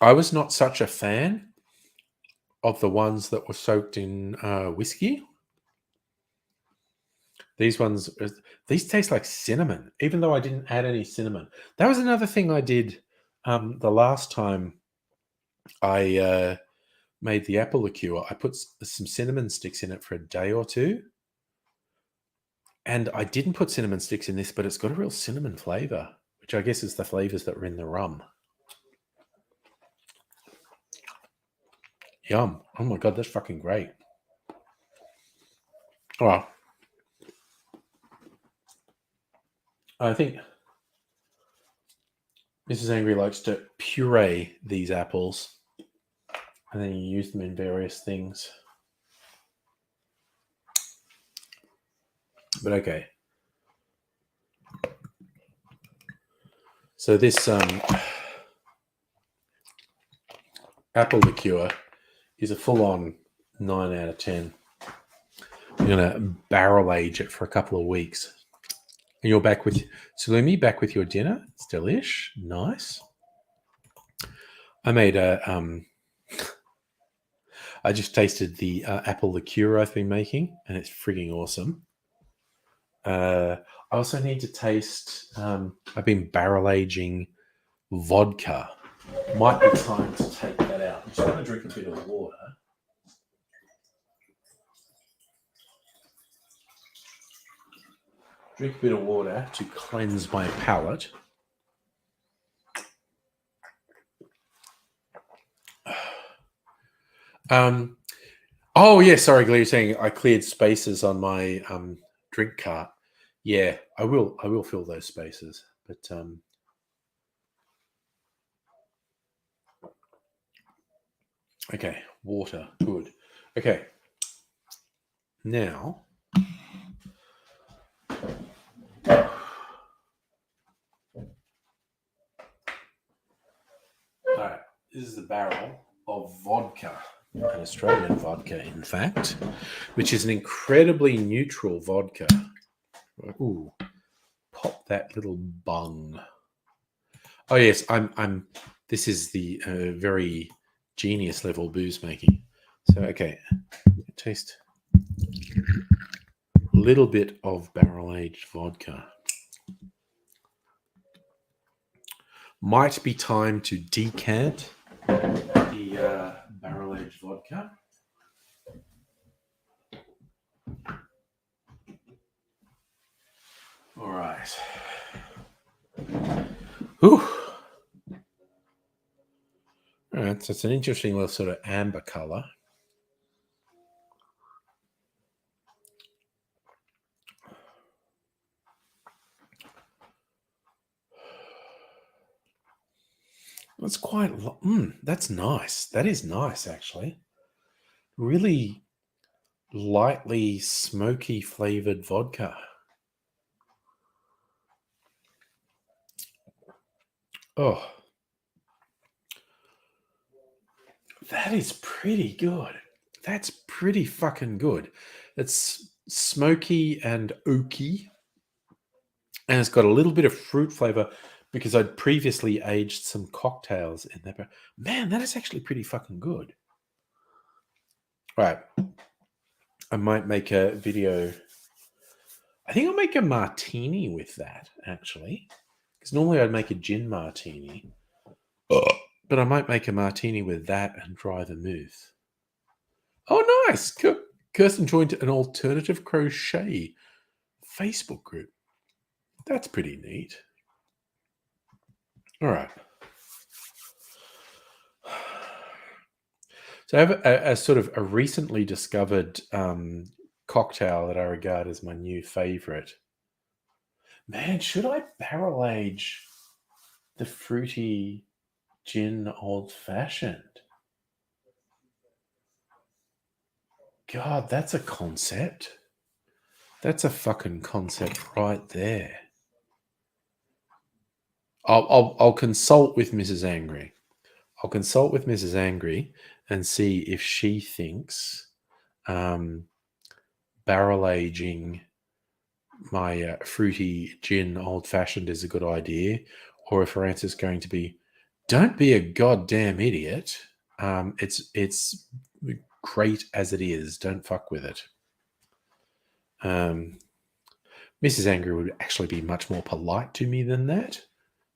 I was not such a fan of the ones that were soaked in whiskey. These ones, these taste like cinnamon, even though I didn't add any cinnamon. That was another thing I did the last time I made the apple liqueur. I put some cinnamon sticks in it for a day or two. And I didn't put cinnamon sticks in this, but it's got a real cinnamon flavor, which I guess is the flavors that were in the rum. Yum. Oh my God, that's fucking great. Oh, I think Mrs. Angry likes to puree these apples, and then you use them in various things. But okay. So this apple liqueur is a full-on 9 out of 10. You're going to barrel age it for a couple of weeks. And you're back with Salumi, back with your dinner. It's delish. Nice. I made I just tasted the apple liqueur I've been making, and it's frigging awesome. I also need to taste, I've been barrel aging vodka. Might be time to take that out. I'm just going to drink a bit of water. Drink a bit of water to cleanse my palate. Oh yeah, sorry, Glee, you're saying I cleared spaces on my drink cart. Yeah, I will fill those spaces. But okay, water, good. Okay. Now all right, this is the barrel of vodka. An Australian vodka, in fact, which is an incredibly neutral vodka. Ooh, pop that little bung. Oh yes, I'm. This is the very genius level booze making. So okay, taste a little bit of barrel aged vodka. Might be time to decant the barrel aged vodka. All right. Whew. All right, so it's an interesting little sort of amber color. That's quite. That's nice. That is nice, actually. Really lightly smoky flavored vodka. Oh, that is pretty good. That's pretty fucking good. It's smoky and oaky, and it's got a little bit of fruit flavor because I'd previously aged some cocktails in there. But man, that is actually pretty fucking good. All right. I might make a video. I think I'll make a martini with that, actually. Because normally I'd make a gin martini. But I might make a martini with that and dry vermouth. Oh, nice. Kirsten joined an alternative crochet Facebook group. That's pretty neat. All right. So I have a sort of a recently discovered cocktail that I regard as my new favorite. Man, should I barrel age the fruity gin old fashioned? God, that's a concept. That's a fucking concept right there. I'll consult with Mrs. Angry. I'll consult with Mrs. Angry and see if she thinks um, barrel aging my fruity gin old fashioned is a good idea, or if her answer is going to be, "Don't be a goddamn idiot. It's great as it is. Don't fuck with it." Mrs. Angry would actually be much more polite to me than that.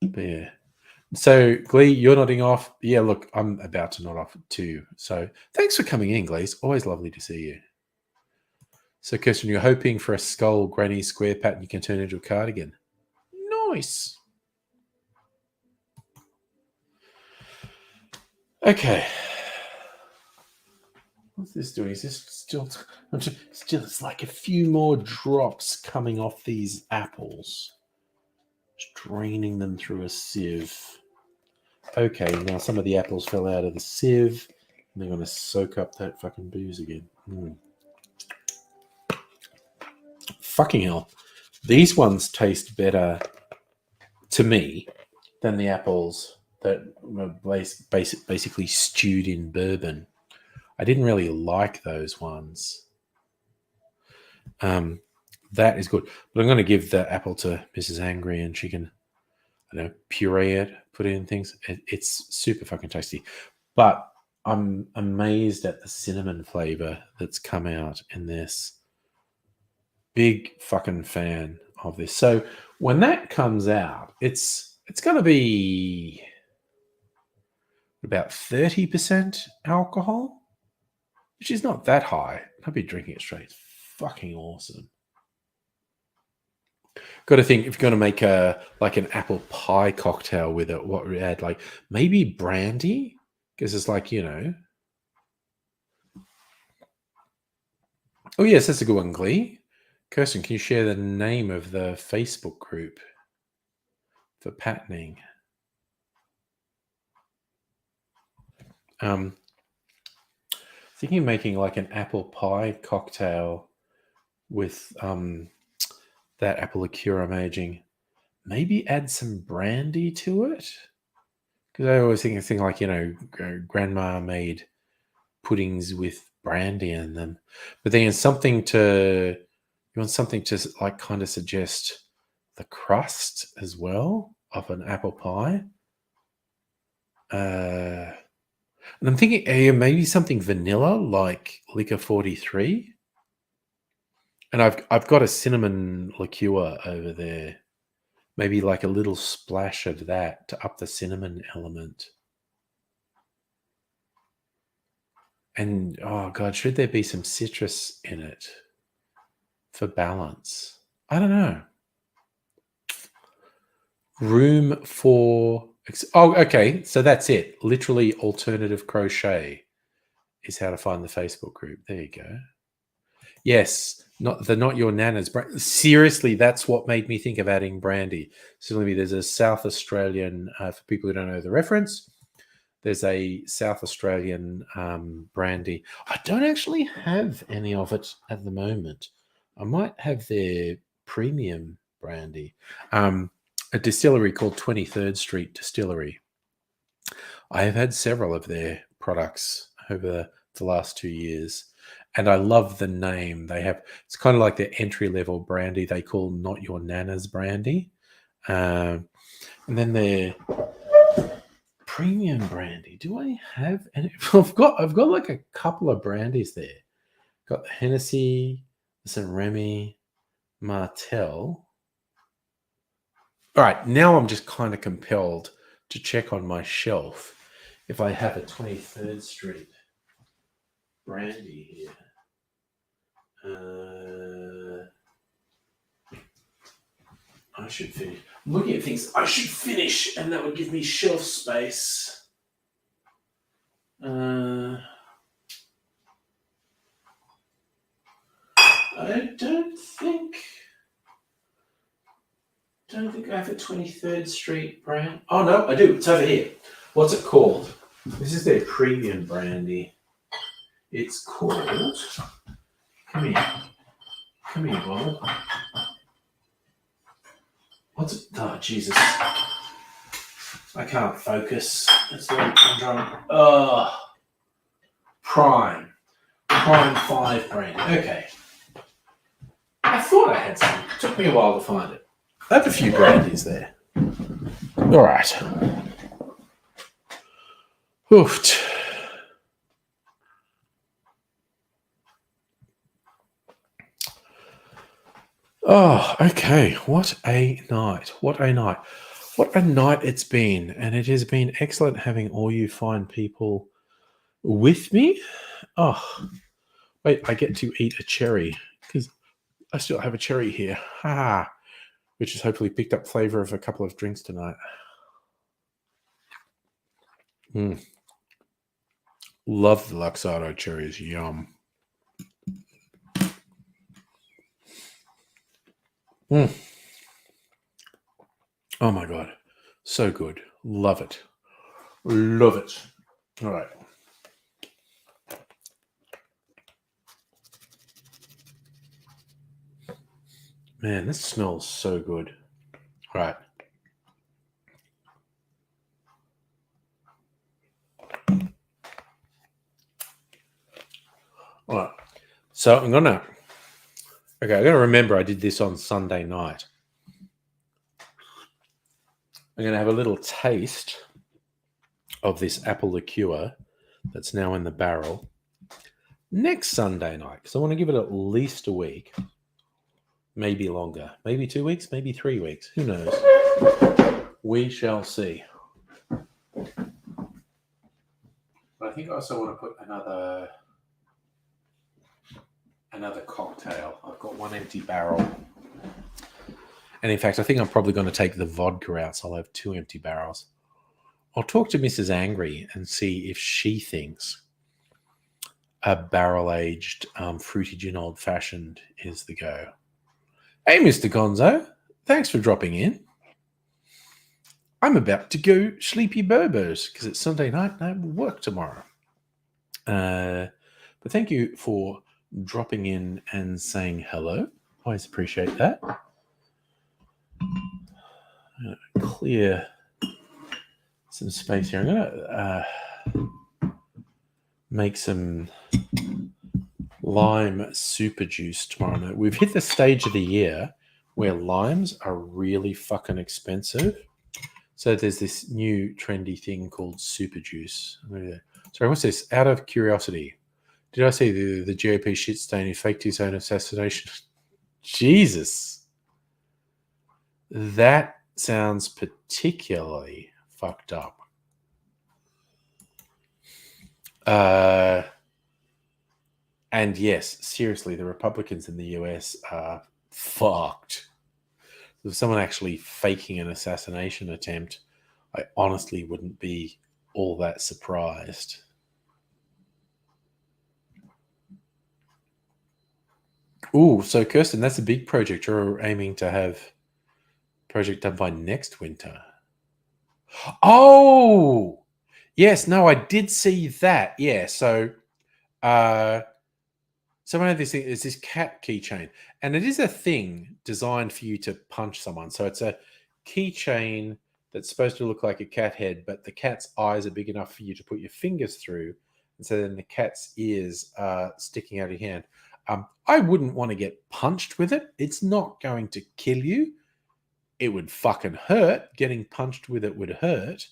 But yeah. So, Glee, you're nodding off. Yeah, look, I'm about to nod off too. So, thanks for coming in, Glee. It's always lovely to see you. So, Kirsten, you're hoping for a skull granny square pattern you can turn into a cardigan. Nice. Okay. What's this doing? Is this still? It's like a few more drops coming off these apples. Just draining them through a sieve. Okay, now some of the apples fell out of the sieve. And they're going to soak up that fucking booze again. Fucking hell. These ones taste better to me than the apples that were basically stewed in bourbon. I didn't really like those ones. That is good. But I'm going to give the apple to Mrs. Angry and she can, puree it, put it in things. It's super fucking tasty. But I'm amazed at the cinnamon flavor that's come out in this. Big fucking fan of this. So when that comes out, it's going to be about 30% alcohol, which is not that high. I'd be drinking it straight. It's fucking awesome. Got to think if you're going to make an apple pie cocktail with it, what would we add? Like maybe brandy, because it's like Oh yes, that's a good one, Glee. Kirsten, can you share the name of the Facebook group for patterning? Thinking of making like an apple pie cocktail with that apple liqueur I'm aging. Maybe add some brandy to it. Because I always think of thing like, grandma made puddings with brandy in them. But then you want something to like kind of suggest the crust as well of an apple pie. And I'm thinking maybe something vanilla like Liquor 43. And I've got a cinnamon liqueur over there. Maybe like a little splash of that to up the cinnamon element. And oh god, should there be some citrus in it for balance? I don't know. Room for okay, so that's it. Literally alternative crochet is how to find the Facebook group. There you go. Yes, not your nana's brand. Seriously, that's what made me think of adding brandy. Certainly, there's a South Australian for people who don't know the reference. There's a South Australian brandy. I don't actually have any of it at the moment. I might have their premium brandy. A distillery called 23rd Street Distillery. I have had several of their products over the last 2 years, and I love the name they have. It's kind of like their entry level brandy they call Not Your Nana's Brandy, and then their premium brandy. Do I have any? I've got like a couple of brandies there. Got the Hennessy, St. Remy, Martell. All right, now I'm just kind of compelled to check on my shelf if I have a 23rd Street brandy here. I should finish. I'm looking at things I should finish, and that would give me shelf space. don't think I have a 23rd Street brand. Oh, no, I do. It's over here. What's it called? This is their premium brandy. It's called... Come here. Come here, Bob. What's it? Oh, Jesus. I can't focus. It's like I'm drunk. Prime. Prime 5 brandy. Okay. I thought I had some. It took me a while to find it. I have a few brandies there. All right. Oofed. Oh, okay. What a night. What a night. What a night it's been. And it has been excellent having all you fine people with me. Oh, wait, I get to eat a cherry because I still have a cherry here. Ha! Which has hopefully picked up flavor of a couple of drinks tonight. Love the Luxardo cherries. Yum. Oh my God. So good. Love it. Love it. All right. Man, this smells so good. All right. All right. So I'm gonna remember I did this on Sunday night. I'm gonna have a little taste of this apple liqueur that's now in the barrel next Sunday night because I want to give it at least a week, maybe longer, maybe 2 weeks, maybe 3 weeks. Who knows? We shall see. But I think I also want to put another cocktail. I've got one empty barrel. And in fact, I think I'm probably going to take the vodka out, so I'll have 2 empty barrels. I'll talk to Mrs. Angry and see if she thinks a barrel-aged fruity gin old-fashioned is the go. Hey, Mr. Gonzo. Thanks for dropping in. I'm about to go sleepy burbos because it's Sunday night and I will work tomorrow. But thank you for dropping in and saying hello. Always appreciate that. I'm going to clear some space here. I'm going to make some lime super juice tomorrow night. We've hit the stage of the year where limes are really fucking expensive. So there's this new trendy thing called super juice. Sorry, what's this? Out of curiosity, did I say the GOP shit stain who faked his own assassination? Jesus. That sounds particularly fucked up. And yes, seriously, the Republicans in the US are fucked. If someone actually faking an assassination attempt, I honestly wouldn't be all that surprised. Ooh, so Kirsten, that's a big project. You're aiming to have project done by next winter. Oh, yes. No, I did see that. Yeah. So, so one of these things is this cat keychain, and it is a thing designed for you to punch someone. So it's a keychain that's supposed to look like a cat head, but the cat's eyes are big enough for you to put your fingers through, and so then the cat's ears are sticking out of your hand. I wouldn't want to get punched with it. It's not going to kill you. It would fucking hurt. Getting punched with it would hurt.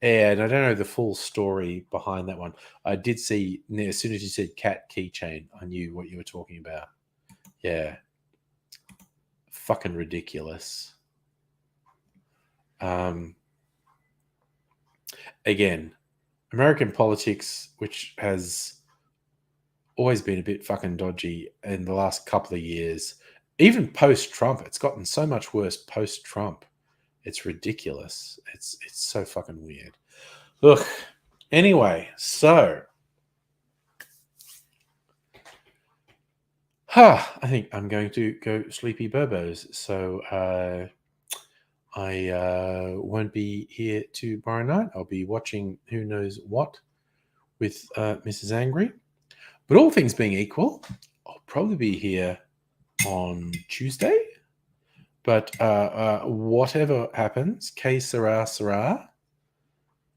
And I don't know the full story behind that one. I did see, as soon as you said cat keychain, I knew what you were talking about. Yeah. Fucking ridiculous. Again, American politics, which has always been a bit fucking dodgy in the last couple of years, even post-Trump, it's gotten so much worse post-Trump. It's ridiculous. It's so fucking weird. Look, anyway, so I think I'm going to go sleepy burbos. So I won't be here tomorrow night. I'll be watching who knows what with Mrs. Angry. But all things being equal, I'll probably be here on Tuesday. But whatever happens, que sera, sera.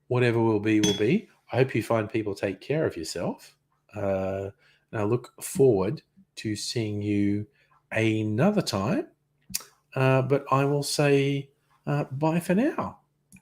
Whatever will be, will be. I hope you find people take care of yourself. And I look forward to seeing you another time. But I will say bye for now.